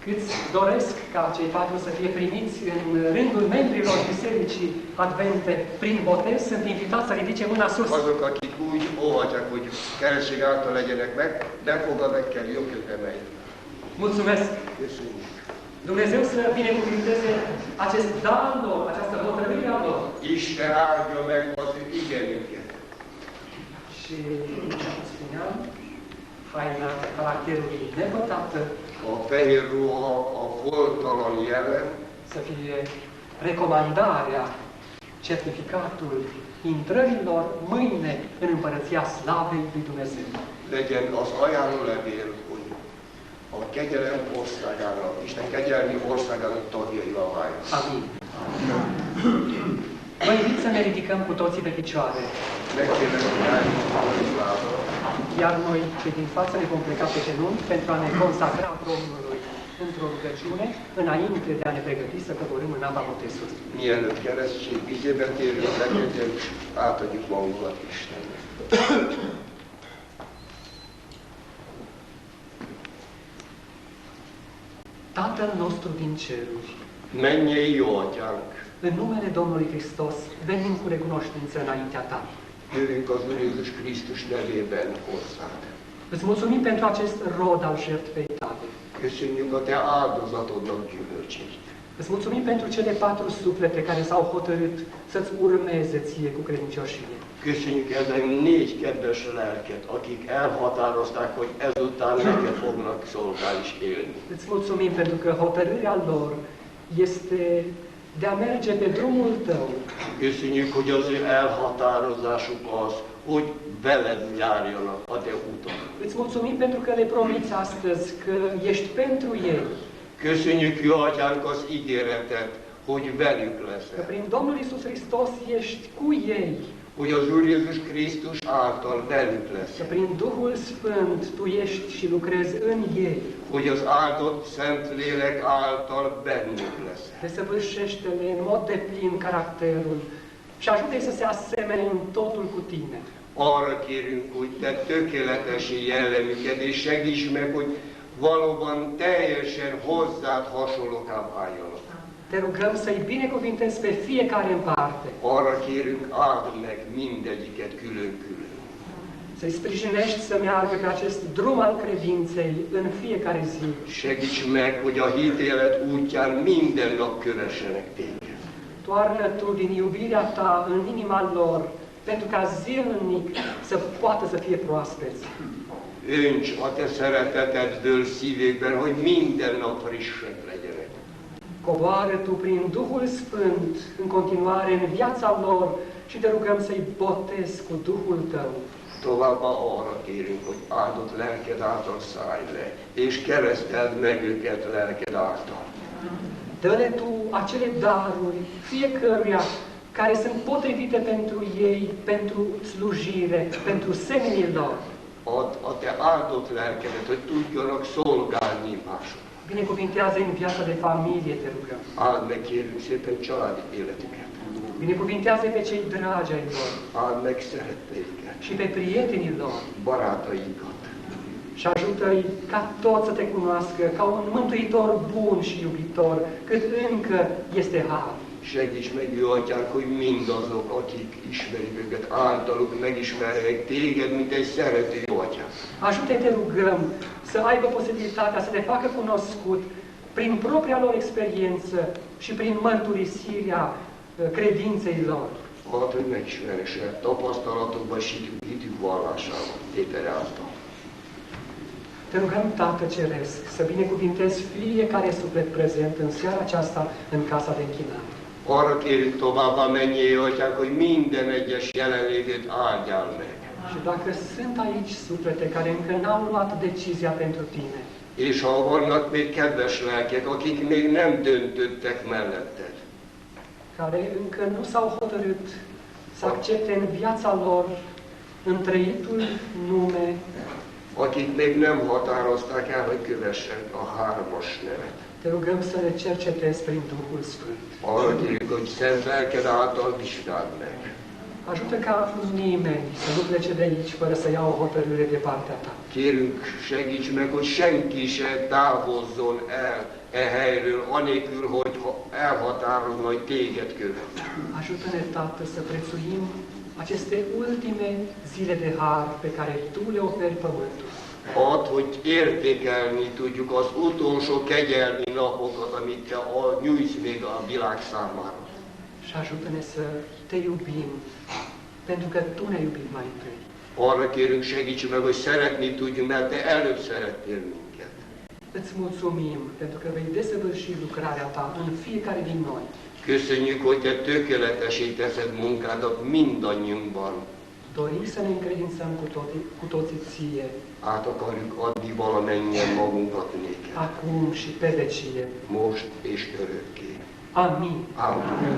Câți doresc ca cei patru să fie primiți în rândul membrilor Bisericii Advente prin botez, sunt invitați să ridice mâna sus. Azok, akik úgy óhatják, hogy keresztség által legyenek meg, befogadnak-kell jobbközbe megy. Mulțumesc! Köszönjük! Dumnezeu să binecuvânteze acest dar lor, această hotărâre a lor. Isten áldja meg az ő igenünket. Și, cum spuneam, haina caracterului nepătată, a fehér ruha, a foltalan jelen, să fie recomandarea, certificatul intrărilor mâine în Împărăția Slavei lui Dumnezeu. legyen az ajánlólevél, hogy a kegyelem országának, Isten kegyelmi országának tagjaival váljon. Amin. Vă invit să ne ridicăm cu toții pe picioare. Megkérlek, hogy álljon a lábra. Iar noi, cei din față, ne vom pleca pe genunchi pentru a ne consacra Domnului într-o rugăciune, înainte de a ne pregăti să coborâm în apa botezului. Mielőtt keresztség vizébe térjünk, megkérjük, és átadjuk magunkat Istennek. Tatăl nostru din ceruri, Mennyei jó atyánk, în numele Domnului Hristos, venim cu recunoștință înaintea Ta. jövünk az Úr Jézus Krisztus nevében hozzád. Îți mulțumim pentru acest rod al jertfei Tale. Köszönjük a Te áldozatodnak gyümölcsét. Îți mulțumim pentru cele 4 suflete care s-au hotărât să-ți urmeze Ție cu credincioșie. Köszönjük ezen 4 kedves lelket, akik elhatározták, hogy ezután neked fognak szolgálni és élni. Îți mulțumim pentru că hotărârea lor este de a merge pe drumul Tău. Köszönjük, hogy az ő elhatározásuk az, hogy veled járjanak a Te utat. Îți mulțumim pentru că le promiți astăzi că ești pentru ei. Köszönjük, jó atyánk, az ígéretet, hogy velük Că leszel. prin Domnul Iisus Hristos ești cu ei. Hogy az Úr Jézus Krisztus által velük Că leszel. prin Duhul Sfânt Tu ești și lucrezi în ei. Hogy az áldott Szentlélek által bennük leszel. Desăvârșește-le în mod deplin caracterul și ajută-i să se asemene în totul cu Tine. Arra kérünk, hogy Te tökéletesi jellemüket, és segíts meg, hogy valóban teljesen hozzád hasonlóká váljanak. Te rugăm să-i binecuvintezi pe fiecare în parte. Arra kérünk, áld meg mindegyiket külön-külön. Să-i sprijinești să meargă pe acest drum al credinței în fiecare zi. Segíts meg, hogy a hitélet útján minden nap kövessenek téged. Toarnă Tu din iubirea Ta în inima lor, pentru ca zilnic să poată să fie proaspeți. Önts a te szeretetedből szívükben, hogy minden nap frissek legyenek. Coboară Tu prin Duhul Sfânt în continuare în viața lor și te rugăm să-i botezi cu Duhul Tău. Továbbá arra kérünk, hogy áldott lelked által szállj le, és kereszteld meg őket lelked által. Dă-le Tu acele daruri fiecăruia care sunt potrivite pentru ei, pentru slujire, pentru semenii lor. Add a te áldott lelkedet, hogy tudjanak szolgálni másoknak. Binecuvintează în viața de familie, te rugăm. Áld meg, kérünk szépen, családi életüket. Binecuvintează pe cei dragi ai lor Áld meg szeretteiket, și pe prietenii lor barátaikat. și ajută-i ca toți să te cunoască ca un mântuitor bun și iubitor, cât încă este har. Segíts meg, jó atyánk, hogy mindazok, akik ismerik őket, általuk megismerjenek téged, mint egy szerető jó atyánk. Ajută-i, te rugăm, să aibă posibilitatea să te facă cunoscut prin propria lor experiență și prin mărturisirea credinței lor. Add, hogy megismerjenek saját tapasztalatokban, és hitük vallásában, tétele által. Te rugăm, Tată Ceresc, să binecuvintezi fiecare suflet prezent în seara aceasta în casa de închinare. Arra kérünk továbbá, mennyei atyánk, hogy minden egyes jelenlétét áldjál meg. Și dacă sunt aici suflete care încă n-au luat decizia pentru Tine, És ha vannak még kedves lelkek, akik még nem döntöttek melletted, care încă nu s-au hotărât să accepte în viața lor întrăitul nume, akik még nem határozták el, hogy kövessenek a hármas nevet. te rugăm să le cercetezi prin Duhul Sfânt. Arra kérjük, hogy szent lelked által vizsgáld meg. Ajută ca nimeni să nu plece de aici fără să ia o hotărâre de partea Ta. Kérünk, segíts meg, hogy senki se távozzon el e helyről, anélkül, hogy elhatározna, hogy téged követ. Ajută-ne, Tată, să prețuim aceste ultime zile de har pe care Tu le oferi pământul. Add, hogy értékelni tudjuk az utolsó kegyelmi napokat, amit te nyújtsz még a világ számára. Și ajută-ne să Te iubim, pentru că Tu ne-ai iubit mai întâi. Arra kérünk, segíts meg, hogy szeretni tudjunk, mert te előbb szerettél minket. Îți mulțumim pentru că vei desăvârși lucrarea Ta în fiecare din noi. Köszönjük, hogy te tökéletesé teszed munkádat mindannyiunkban. Dorim să ne încredințăm cu toții Ție, Át akarjuk adni valamennyien magunkat néked. acum și pe vecie. Most és örökké. Amin. Amen.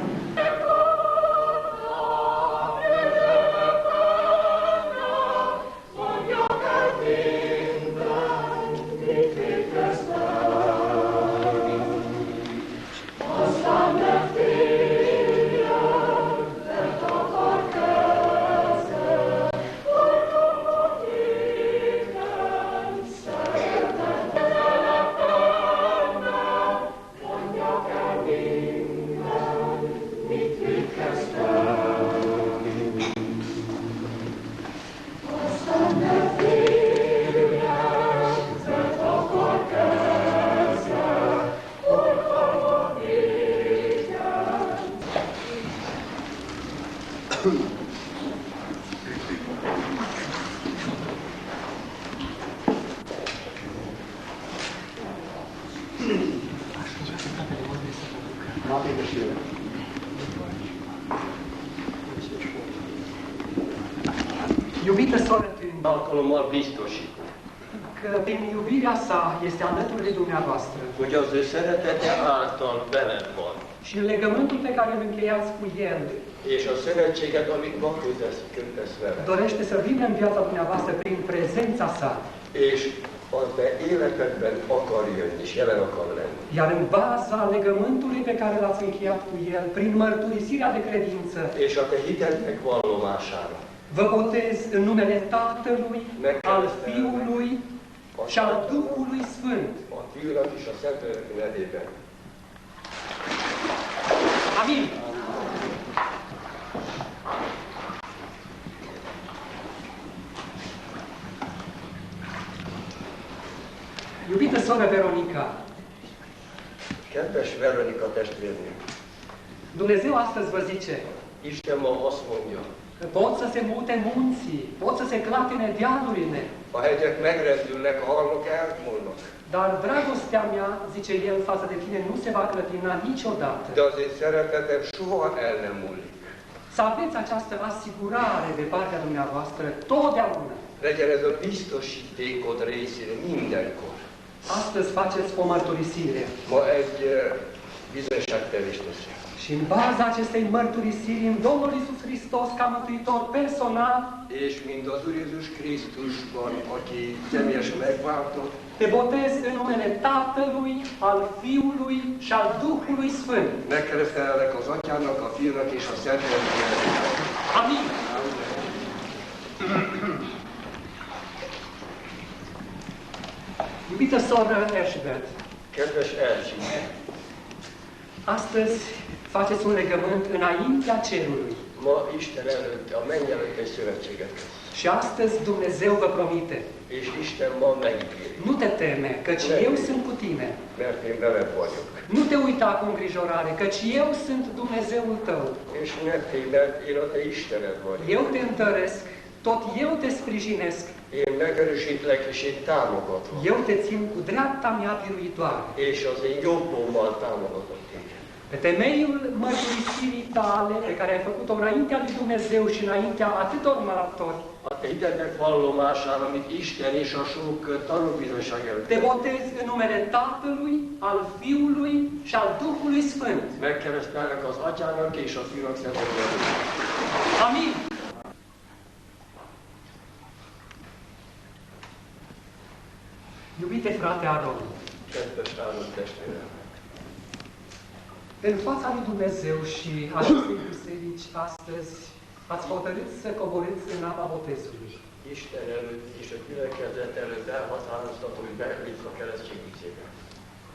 Iubită soră Tână, Alkalommal biztosít, că prin iubirea sa este alături de dumneavoastră hogy az ő szeretete által veled van, și în legământul pe care îl încheiați cu El, és a szövetséget, amit ma kötesz vele, dorește să vină în viața dumneavoastră prin prezența sa. és az te életedben akar jönni, és jelen akar lenni. Iar în baza legământului pe care l-ați încheiat cu El, prin mărturisirea de credință, És a te hitednek vallomására. vă botez în numele Tatălui, al Fiului și al Duhului Sfânt. A Fiúnak és a Szentlélek nevében. Amin! Iubită soră Veronica, Kedves Veronika testvérnő, Dumnezeu astăzi vă zice, Isten ma azt mondja, că pot să se mute munții, pot să se clatine dealurile, a hegyek megrendülnek, a halmok elmúlnak. dar dragostea mea, zice El, față de tine nu se va clătina niciodată. De az én szeretetem soha el nem múlik. Să aveți această asigurare de partea dumneavoastră totdeauna. Legyen ez a biztosítékod részére mindenkor. Astăzi faceți o mărturisire Ma egy bizonyságtevést teszek. și în baza acestei mărturisiri în Domnul Iisus Hristos ca mântuitor personal, És mind az Úr Jézus Krisztusban, aki személyesen megváltott, te botezi în numele Tatălui, al Fiului și al Duhului Sfânt. megkeresztelek az Atyának, a Fiúnak és a Szentléleknek. Amin. Iubită soră Erzsébet, Kedves Erzsébet, astăzi faceți un legământ înaintea cerului. ma Isten előtt, a menny előtt egy szövetséget köt. Și astăzi Dumnezeu vă promite, És Isten ma megígéri, nu te teme, căci eu sunt cu tine. mert én veled vagyok. Nu te uita cu îngrijorare, căci eu sunt Dumnezeul tău. És ne félj, mert én a te Istened vagyok. Eu te întăresc, tot eu te sprijinesc, Én megerősítlek, és én támogatlak. eu te țin cu dreapta mea biruitoare. És az én jobbommal támogatok téged. Pe temeiul mărturisirii tale, pe care ai făcut-o înaintea lui Dumnezeu și înaintea atâtor martori, A te hitednek vallomására, amit Isten és a sok tanúbizonyság előtt. te botezi în numele Tatălui, al Fiului și al Duhului Sfânt. Megkeresztelnek az Atyának és a Fiúnak Szentléleknek. Amin! Iubite frate Aron, Kedves Áron testvérem, în fața lui Dumnezeu și acestei biserici astăzi ați hotărât să coborâți în apa botezului. Isten előtt és a gyülekezet előtt elhatároztat, hogy belépsz a keresztség vízébe.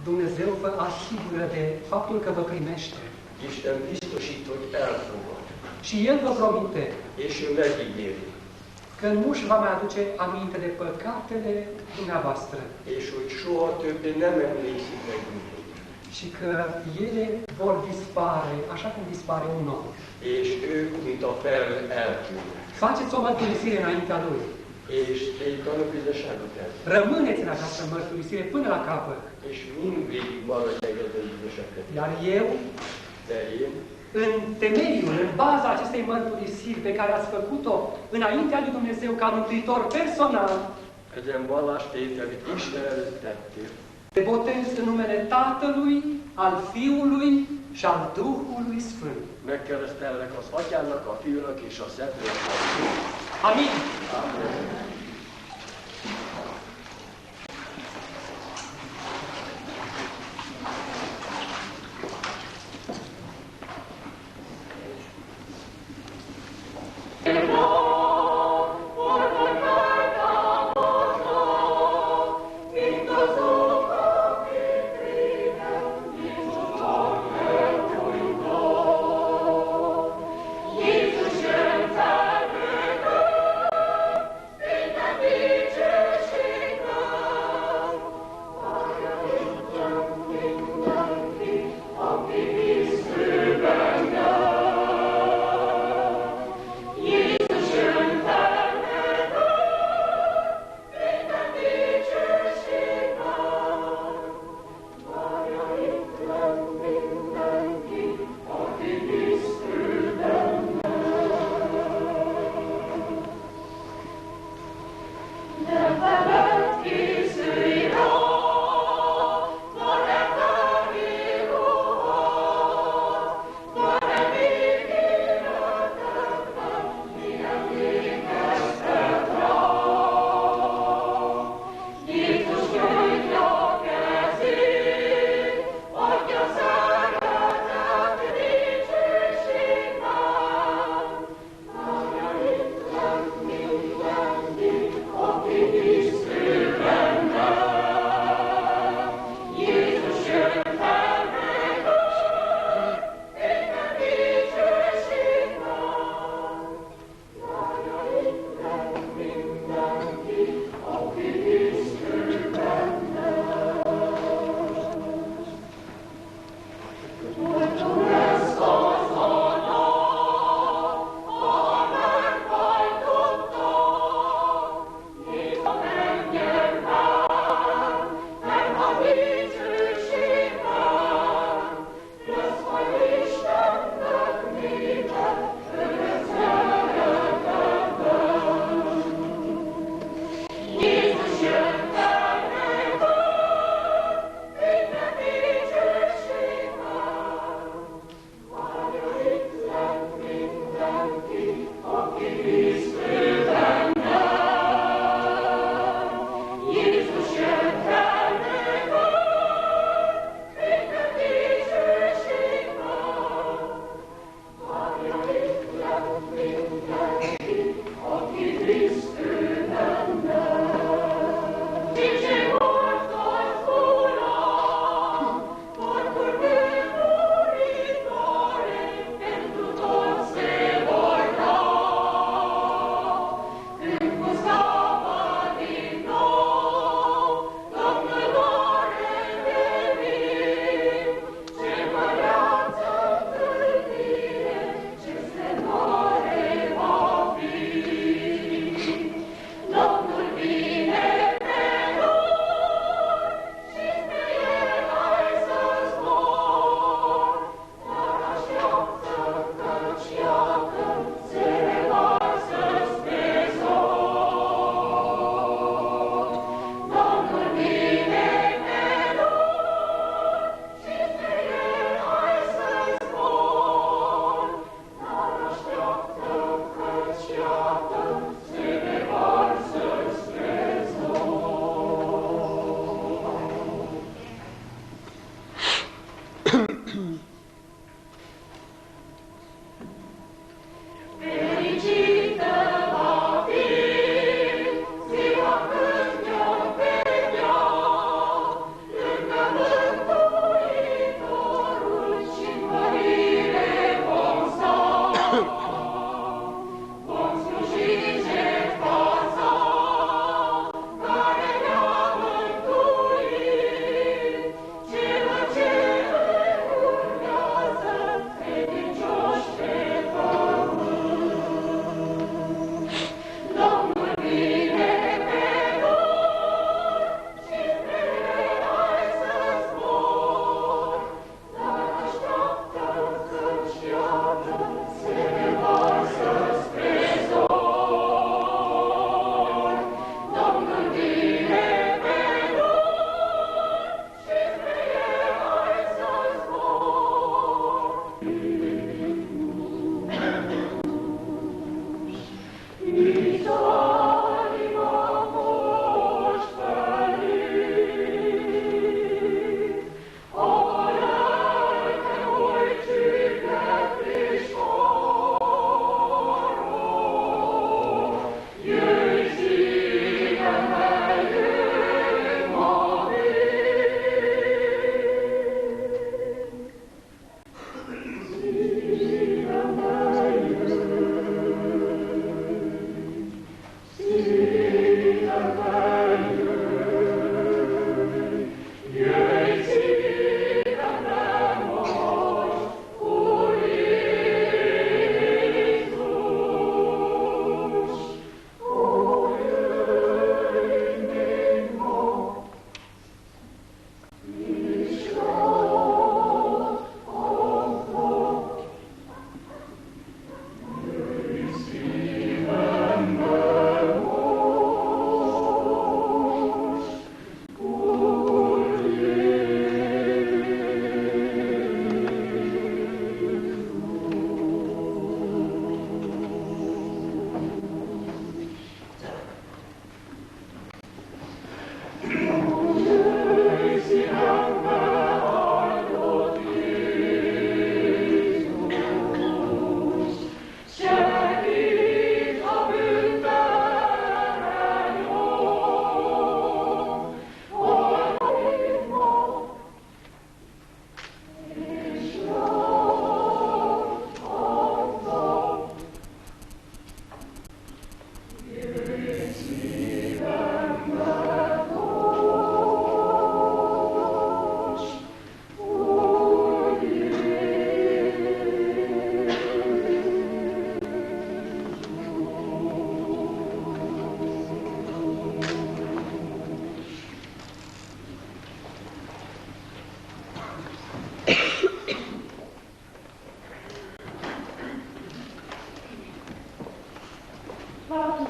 Dumnezeu vă asigură de faptul că vă primește. Isten biztosít, hogy elfogad. Și El vă promite És ő megígéri. că nu își va mai aduce aminte de păcatele dumneavoastră És hogy soha többé nem emlékszik meg mindig. și că ele vor dispare, așa cum dispare un om. És ők, mint a fel, eltűnnek. Faceți o mărturisire înaintea Lui. És egy tanúbizonyságot el. Rămâneți în această mărturisire până la capăt. És mindvégig maradj egyetlen bizonyságot. Iar eu, De én, în temeiul, în baza acestei mărturisiri pe care ați făcut-o înaintea lui Dumnezeu ca mântuitor personal, ezen vallástétel, amit Isten előtt tettél, te botez în numele Tatălui, al Fiului și al Duhului Sfânt. megkeresztellek az Atyának, a Fiúnak és a Szentléleknek. Amin! Amen. Amen.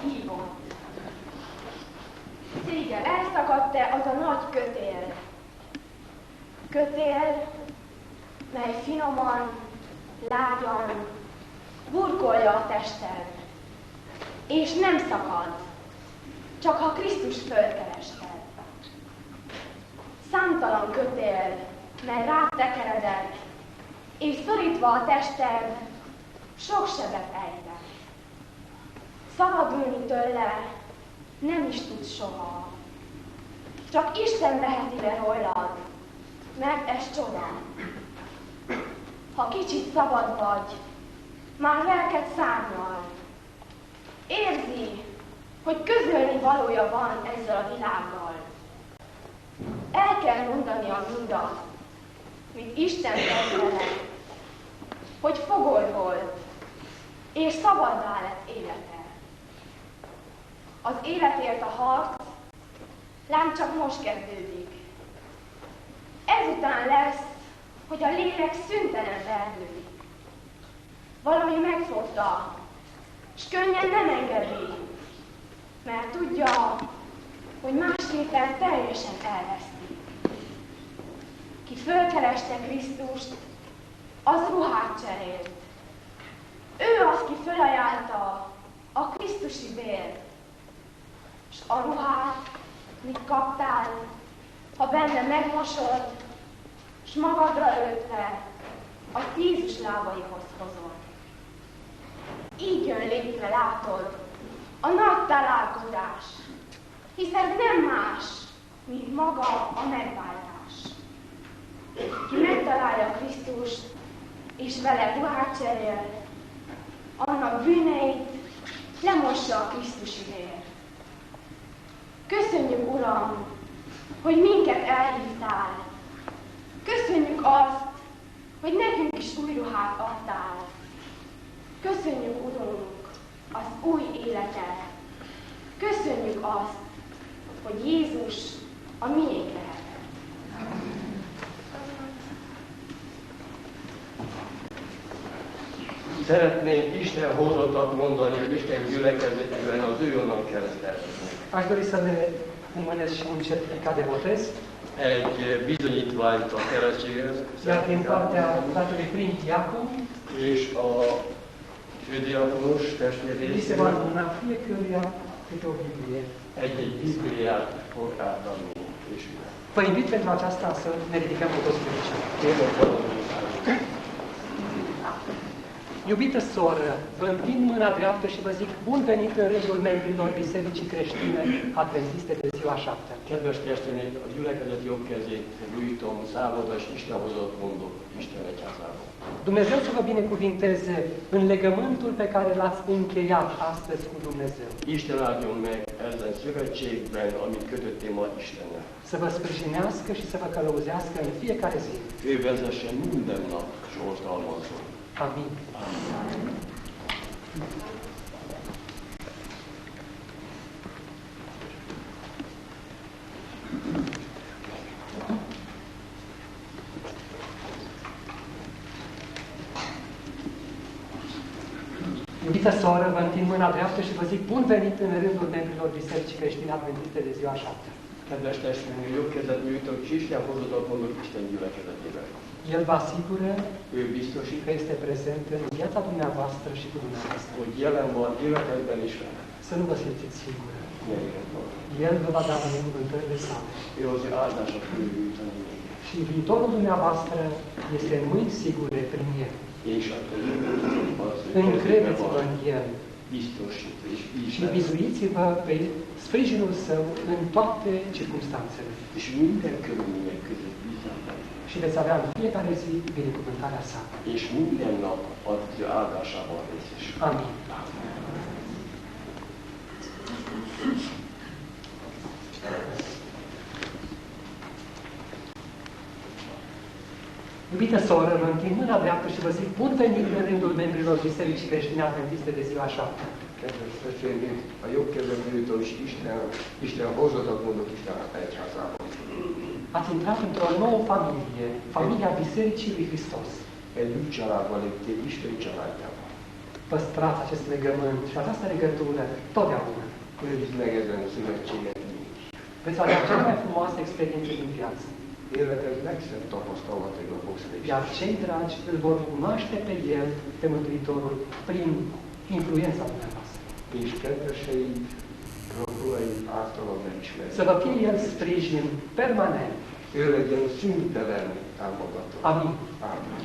hívott. Téged elszakadt-e az a nagy kötél? Kötél, mely finoman, lágyan burkolja a tested, és nem szakad, csak ha Krisztus fölkerested. Számtalan kötél, mely rád tekeredett, és szorítva a tested, sok sebet ejtett. Szabadulni tőle nem is tudsz soha. Csak Isten veheti le rólad, mert ez csoda. Ha kicsit szabad vagy, már lelked szárnyal. Érzi, hogy közölni valója van ezzel a világgal. El kell mondania mindazt, mint Isten tett, hogy fogoly volt, és szabaddá lett élete. Az életért a harc lám csak most kezdődik. Ezután lesz, hogy a lélek szüntelen vergődik. Valami megfogta, s könnyen nem engedi, mert tudja, hogy másképpen teljesen elveszti. Ki fölkereste Krisztust, az ruhát cserélt. Ő az, ki fölajánlta a Krisztusi vért, s a ruhát, mit kaptál, ha benne megmosod, s magadra öltve a Jézus lábaihoz hozod. Így jön létre, látod, a nagy találkozás, hiszen nem más, mint maga a megváltás. Ki megtalálja Krisztust, és vele ruhát cserél, annak bűneit lemossa a Krisztusi vér. Köszönjük, Uram, hogy minket elhívtál. Köszönjük azt, hogy nekünk is új ruhát adtál. Köszönjük, Urunk, az új életet. Köszönjük azt, hogy Jézus a miénk lehet. Szeretnénk Isten hozottat mondani, hogy Isten gyülekezetében az ő onnan kereszteltetnek. Aș dori să ne umănesc și un certificat de botez, Egy bizonyítványt a keresztséghez iar din partea fratelui prim diacon, és a fődiakonos li se testvérésnek va mâna fiecăruia câte o Biblie. egy Bibliát fog átadni. És Vă invit pentru aceasta să ne ridicăm cu toți picioare. kérlek valamit. Iubită soră, vă întind mâna dreaptă și vă zic bun venit în rândul membrilor Bisericii Creștine Adventiste de ziua 7. Kedves testvéreim, a gyülekezet jobb kezét nyújtom számodra, és Isten hozott mondok Isten egyházába. Dumnezeu să vă binecuvinteze în legământul pe care l-ați încheiat astăzi cu Dumnezeu. Isten áldjon meg ezen szövetségben, amit kötöttél ma Istennel. Să vă sprijinească și să vă călăuzească în fiecare zi. Ő vezessen minden nap, és oltalmazzon. Amin. Iubită soră, vă întind mâna dreaptă și vă zic bun venit în rândul membrilor Bisericii Creștine Adventiste de ziua 7. Kedves testvérünk, jobb kezet nyújtok, és Isten hozottat mondok Isten gyülekezetében. El vă asigură Ő biztosít, că este prezent în viața dumneavoastră și cu dumneavoastră. hogy jelen van életedben is vele. Să nu vă simțiți singură. Ne érjen van. El vă va da binecuvântările sale. Ő az ő áldását fogja nyújtani még. Și viitorul dumneavoastră este în mâini sigure prin El. És akkor az ő kezében Încredeți-vă van, în El biztosít, és így și lesz. bizuiți-vă pe sprijinul Său în toate circumstanțele. És minden körülmények között bízom benne. Și veți avea în fiecare zi binecuvântarea Sa. És minden nap az ő áldásával részes. Amin. Iubită soră, vă întind mâna dreaptă și vă zic bun venit în rândul membrilor Bisericii Creștine Adventiste de ziua 7. Kedves testvéreim, a jobb kezem nyújtom, és Isten hozottat mondok Isten egyházában. Ați intrat într-o nouă familia Bisericii lui Hristos. Egy új családban léptél, Isten családjában. păstrați acest legământ și această legătură totdeauna. Őrizd meg ezen a szövetséget mindig. Veți avea cea mai frumoasă experiență din viață. Életed legszebb tapasztalatai fogsz Iar részt. cei dragi îl vor cunoaște pe El, pe Mântuitorul, prin influența dumneavoastră. És kedveseid, rokonaid általad elismerni. Să vă fie El sprijin permanent. Ő legyen szüntelen támogató. Amin. Amin.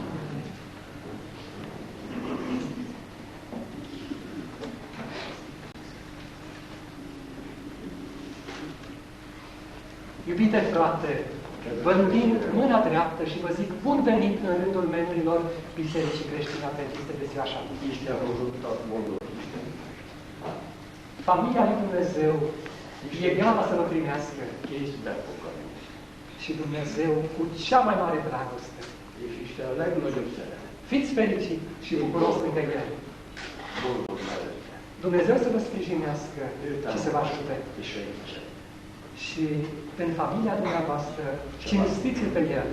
Iubite frate, vă întind mâna dreaptă și vă zic bun venit în rândul membrilor Bisericii Creștine Adventiste de Ziua Șapte. Isten hozottat mondott Isten. Familia lui Dumnezeu e gata să vă primească Kész befogadni. și Dumnezeu cu cea mai mare dragoste. És Isten a legnagyobb szeretet. Fiți fericiți și bucuroși lângă El. Boldog mellette. Dumnezeu să vă sprijinească și să vă ajute. És segítsen. Și în familia dumneavoastră, cinstiți-l pe El.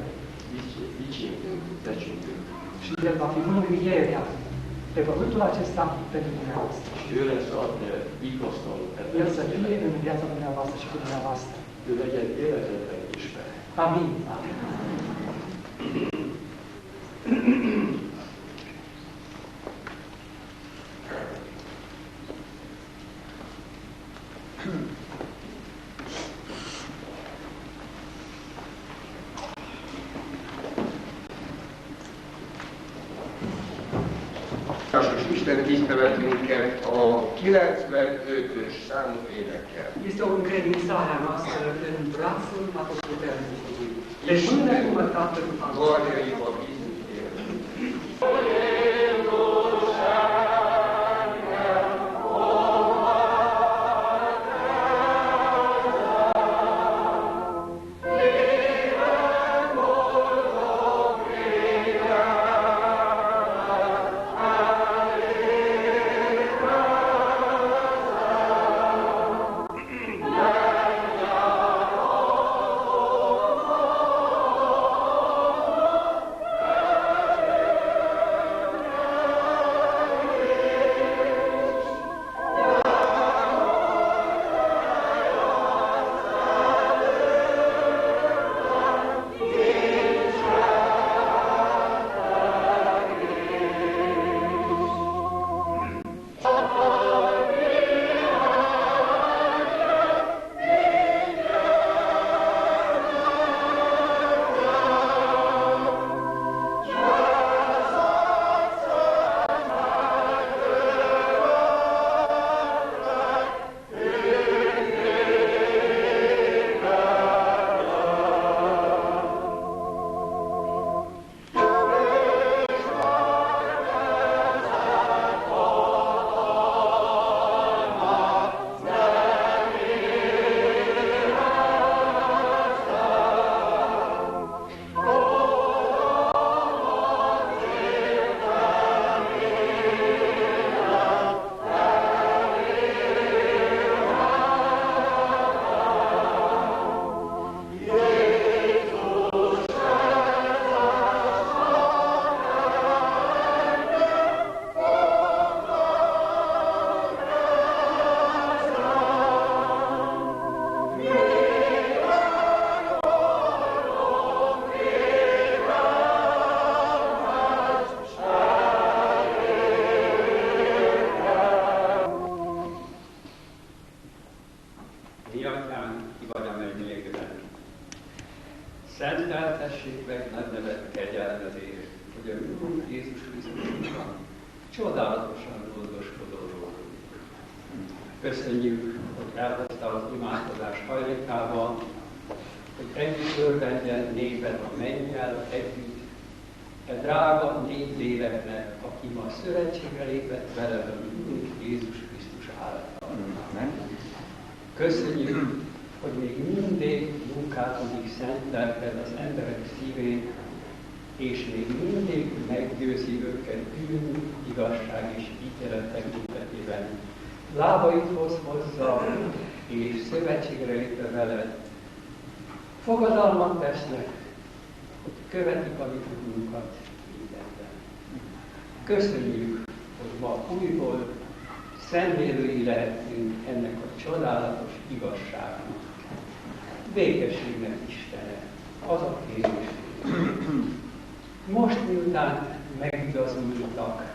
Dicsértünk, becsültünk. Și El va fi mângâierea pe pământul acesta pentru dumneavoastră. És ő lesz a te vigasztaló El să fie în viața dumneavoastră și cu dumneavoastră. Ő legyen életedben is vele. Amin. Isten tiszteletünket a 95-ös számú énekkel. Este o încredințare a noastră în brațul atotputernicului. De mână următată cu familie. Varjaiba bízunk élni. Szenteltessék meg nagy nevet kegyelmezést, hogy a Úr Jézus Krisztusban csodálatosan gondoskodó rólunk. Köszönjük, hogy elhoztál az imádkozás hajlékával, hogy együtt örvendjen néped a mennyel együtt, e drága négy léleknek, aki ma szövetségre lépett veled a Úr Jézus Krisztus által. Köszönjük, hogy még mindig munkálkodik szent lelked az emberek szívén, és még mindig meggyőzi őket bűn, igazság és ítélet tekintetében. Lábaidhoz hozza, és szövetségre lépve veled. Fogadalmat tesznek, hogy követik a mi utunkat mindenben. Köszönjük, hogy ma újból szemlélői lehetünk ennek a csodálatos igazságnak. Békességnek Istene, az a kérésünk. Most miután megigazultak,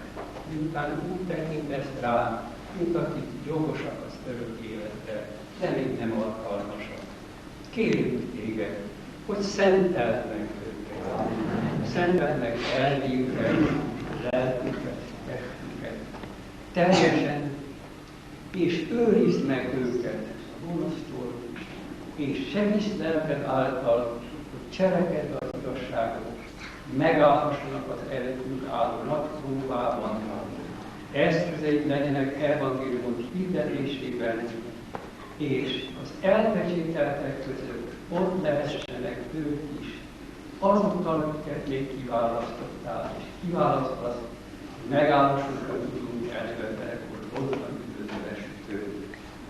miután úgy tekintesz rá, mint akik jogosak az örök életre, de még nem alkalmasak. Kérjük téged, hogy szenteld meg őket, szenteld meg elméjüket, lelküket, testüket, teljesen, és őrizd meg őket a gonosztól, és segítsd lelked által, hogy cselekedve az igazságot, megállhassanak az előttünk álló nagy próbában. Eszközeid legyenek evangélium hirdetésében, és az elpecsételtek között ott lehessenek ők is, azoktal, akiket még kiválasztottál, és kiválasztasz, hogy megállhassunk az Urunk előtt, hogy ott van üdvözlő esütő.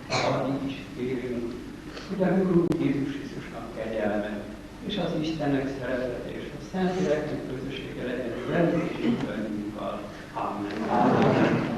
Addig is kérünk, hogy a Urunk Jézus Krisztusnak kegyelme, és az Istennek szeretete, és a Szentléleknek közössége legyen velünk és mindannyiunkkal. Amen. Amen.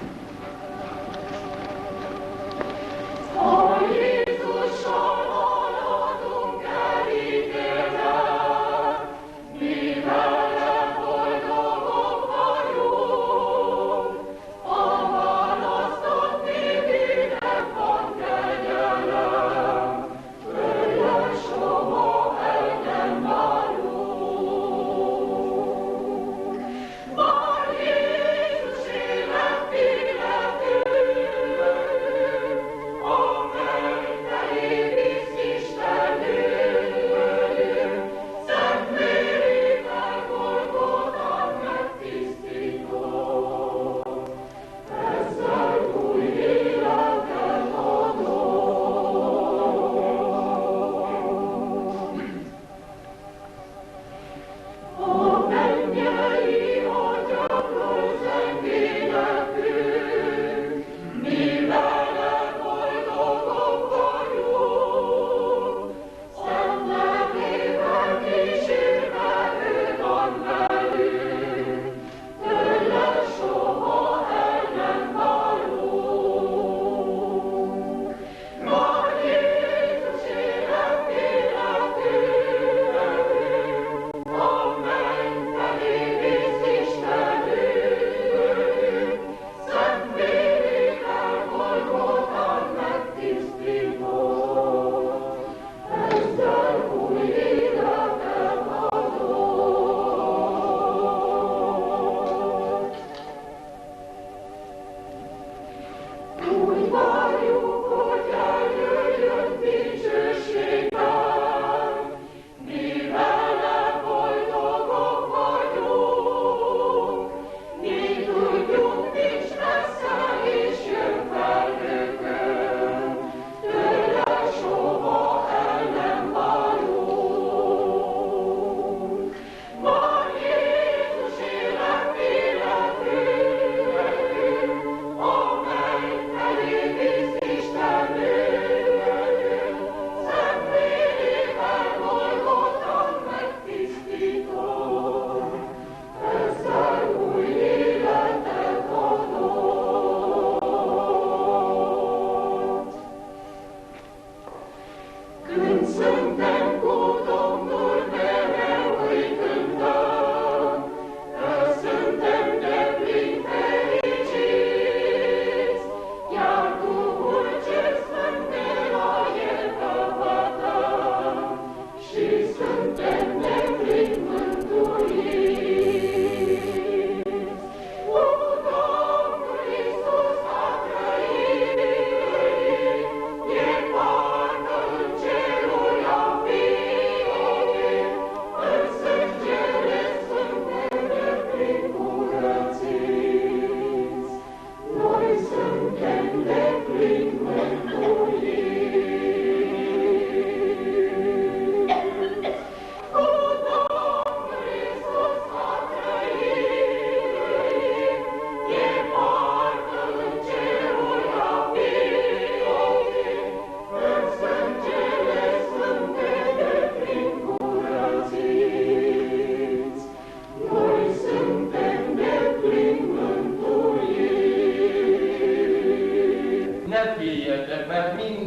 Bye.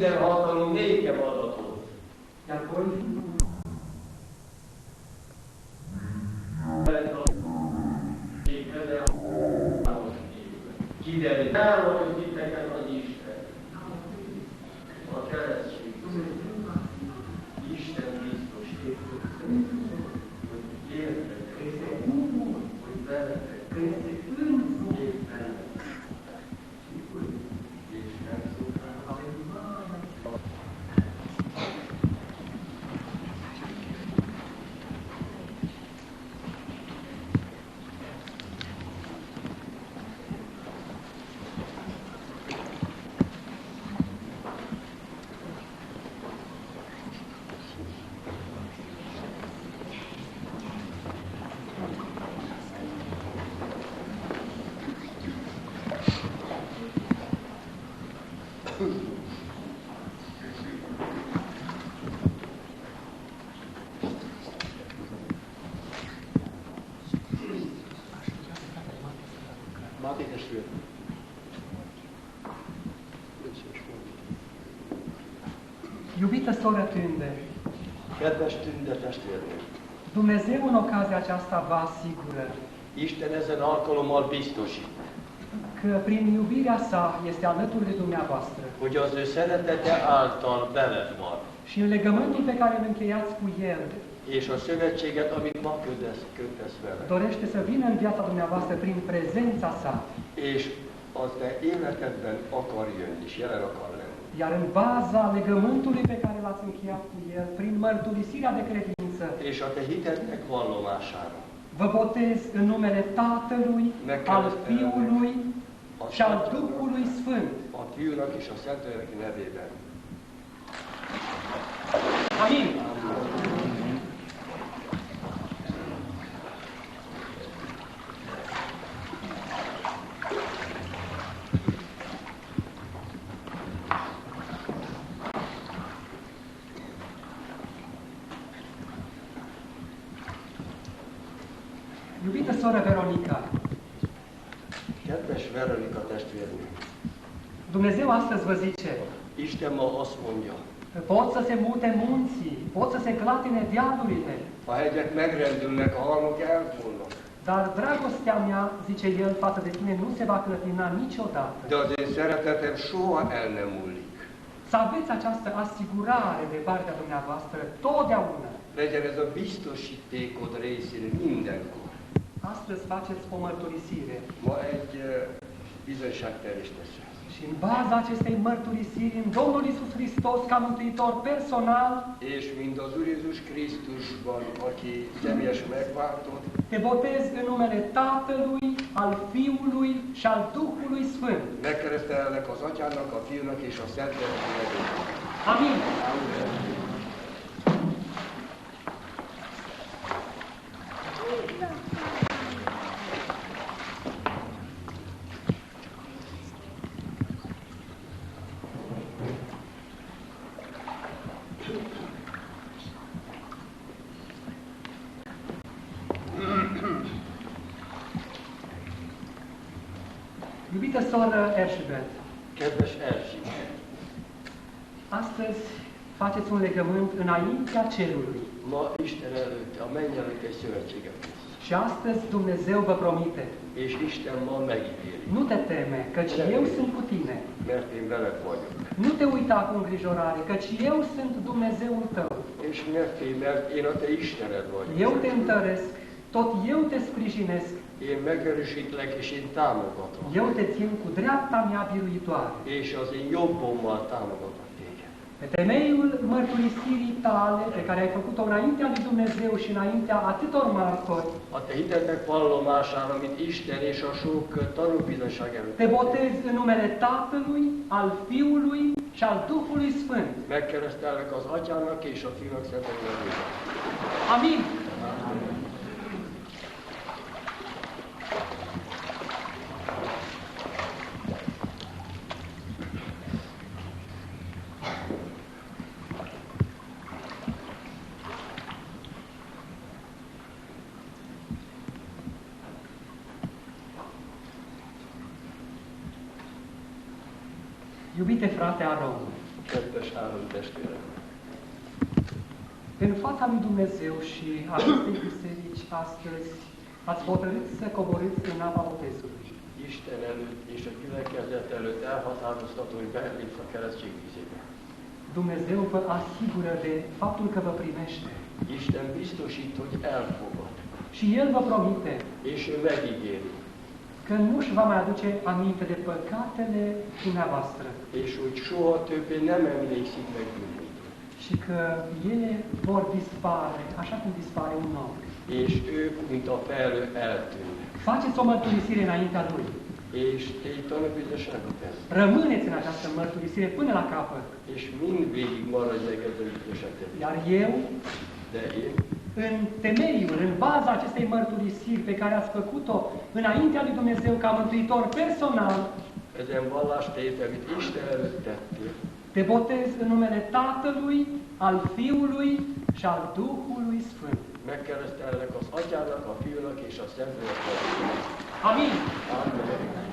minden hatalom nékem adatot. Iar apoi, Kiderül, elmondjuk titeket az Isten. A keresztség. Isten biztos hogy értetek, hogy veletek, éppen. És megszokál. Máté testvér. iubită soră Tünde, Kedves Tünde testvérnő, Dumnezeu în ocazia aceasta vă asigură Isten ezen alkalommal biztosít, că prin iubirea sa este alături de dumneavoastră hogy az ő szeretete által veled van, și în legământul pe care îl încheiați cu El, és a szövetséget, amit ma kötesz vele, dorește să vină în viața dumneavoastră prin prezența sa. és az te életedben akar jönni, és jelen akar lenni. Iar în baza legământului pe care l-ați încheiat cu El, prin mărturisirea de credință, És a te hitednek vallomására vă botez în numele Tatălui, al Fiului și al Duhului Sfânt. a Fiúnak és a Szentlélek nevében. Amin. Iubită soră Veronica, Kedves Veronika testvérnő, Dumnezeu astăzi vă zice, Isten ma azt mondja, pot să se mute munții, pot să se clatine dealurile, a hegyek megrendülnek, a halmok elfúlnak, dar dragostea mea, zice El, față de tine nu se va clătina niciodată. de az én szeretetem soha el nem múlik. Să aveți această asigurare de partea dumneavoastră totdeauna. Legyen ez a biztosítékod részén mindenkor. Astăzi faceți o mărturisire Ma egy bizonyságterést teszel. și în baza acestei mărturisiri în Domnul Iisus Hristos ca mântuitor personal, És mind az Úr Jézus Krisztusban, aki személyes megváltott, te botez în numele Tatălui, al Fiului și al Duhului Sfânt. megkeresztelnek az Atyának, a Fiúnak és a Szentlélek nevében. Amin. Iubită soră Erzsébet, Kedves Erzsébet, astăzi faceți un legământ înaintea cerului. ma Isten előtt, a menny előtt egy szövetséget tesz. Și astăzi Dumnezeu vă promite, És Isten ma megígéri, nu te teme, căci eu sunt cu tine. mert én veled vagyok. Nu te uita cu îngrijorare, căci eu sunt Dumnezeul tău. És ne félj, mert én a te Istened vagyok. Eu te întăresc, tot eu te sprijinesc, Én megerősítlek, és én támogatlak. eu te țin cu dreapta mea biruitoare. És az én jobbommal támogatlak téged. Pe temeiul mărturisirii tale, pe care ai făcut-o înaintea lui Dumnezeu și înaintea atâtor martori, A te hitednek vallomására, mint Isten és a sok tanúbizonyság előtt. te botez în numele Tatălui, al Fiului și al Duhului Sfânt. Megkeresztelnek az Atyának és a Fiúnak Szentlélek nevében. Amin. Iubite frate Aron, kedves állam testvérek! În fața lui Dumnezeu și acestei biserici astăzi ați hotărât să coborâți în apa botezului. Isten előtt és a gyülekezet előtt elhatároztató, hogy belépsz a keresztség vizébe. Dumnezeu vă asigură de faptul că vă primește. Isten biztosít, hogy elfogad. Și El vă promite És ő megígéri. că nu își va mai aduce aminte de păcatele dumneavoastră És hogy soha többé nem emlékszik meg bűnökre. și că ele vor dispare, așa cum dispare un nor. És ők, mint a felhő, eltűnnek. Faceți o mărturisire înaintea Lui. És te itt tanúbizonyságot tesz. Rămâneți în această mărturisire până la capăt. És mindvégig maradj neked a bizonyságod. Iar eu, De én, în temeiul, în baza acestei mărturisiri pe care ați făcut-o înaintea lui Dumnezeu ca mântuitor personal, ezen vallástétel, amit Isten előtt tettél, te botez în numele Tatălui, al Fiului și al Duhului Sfânt. megkeresztelnek az Atyának, a Fiúnak és a Szentléleknek. Amin. Amen.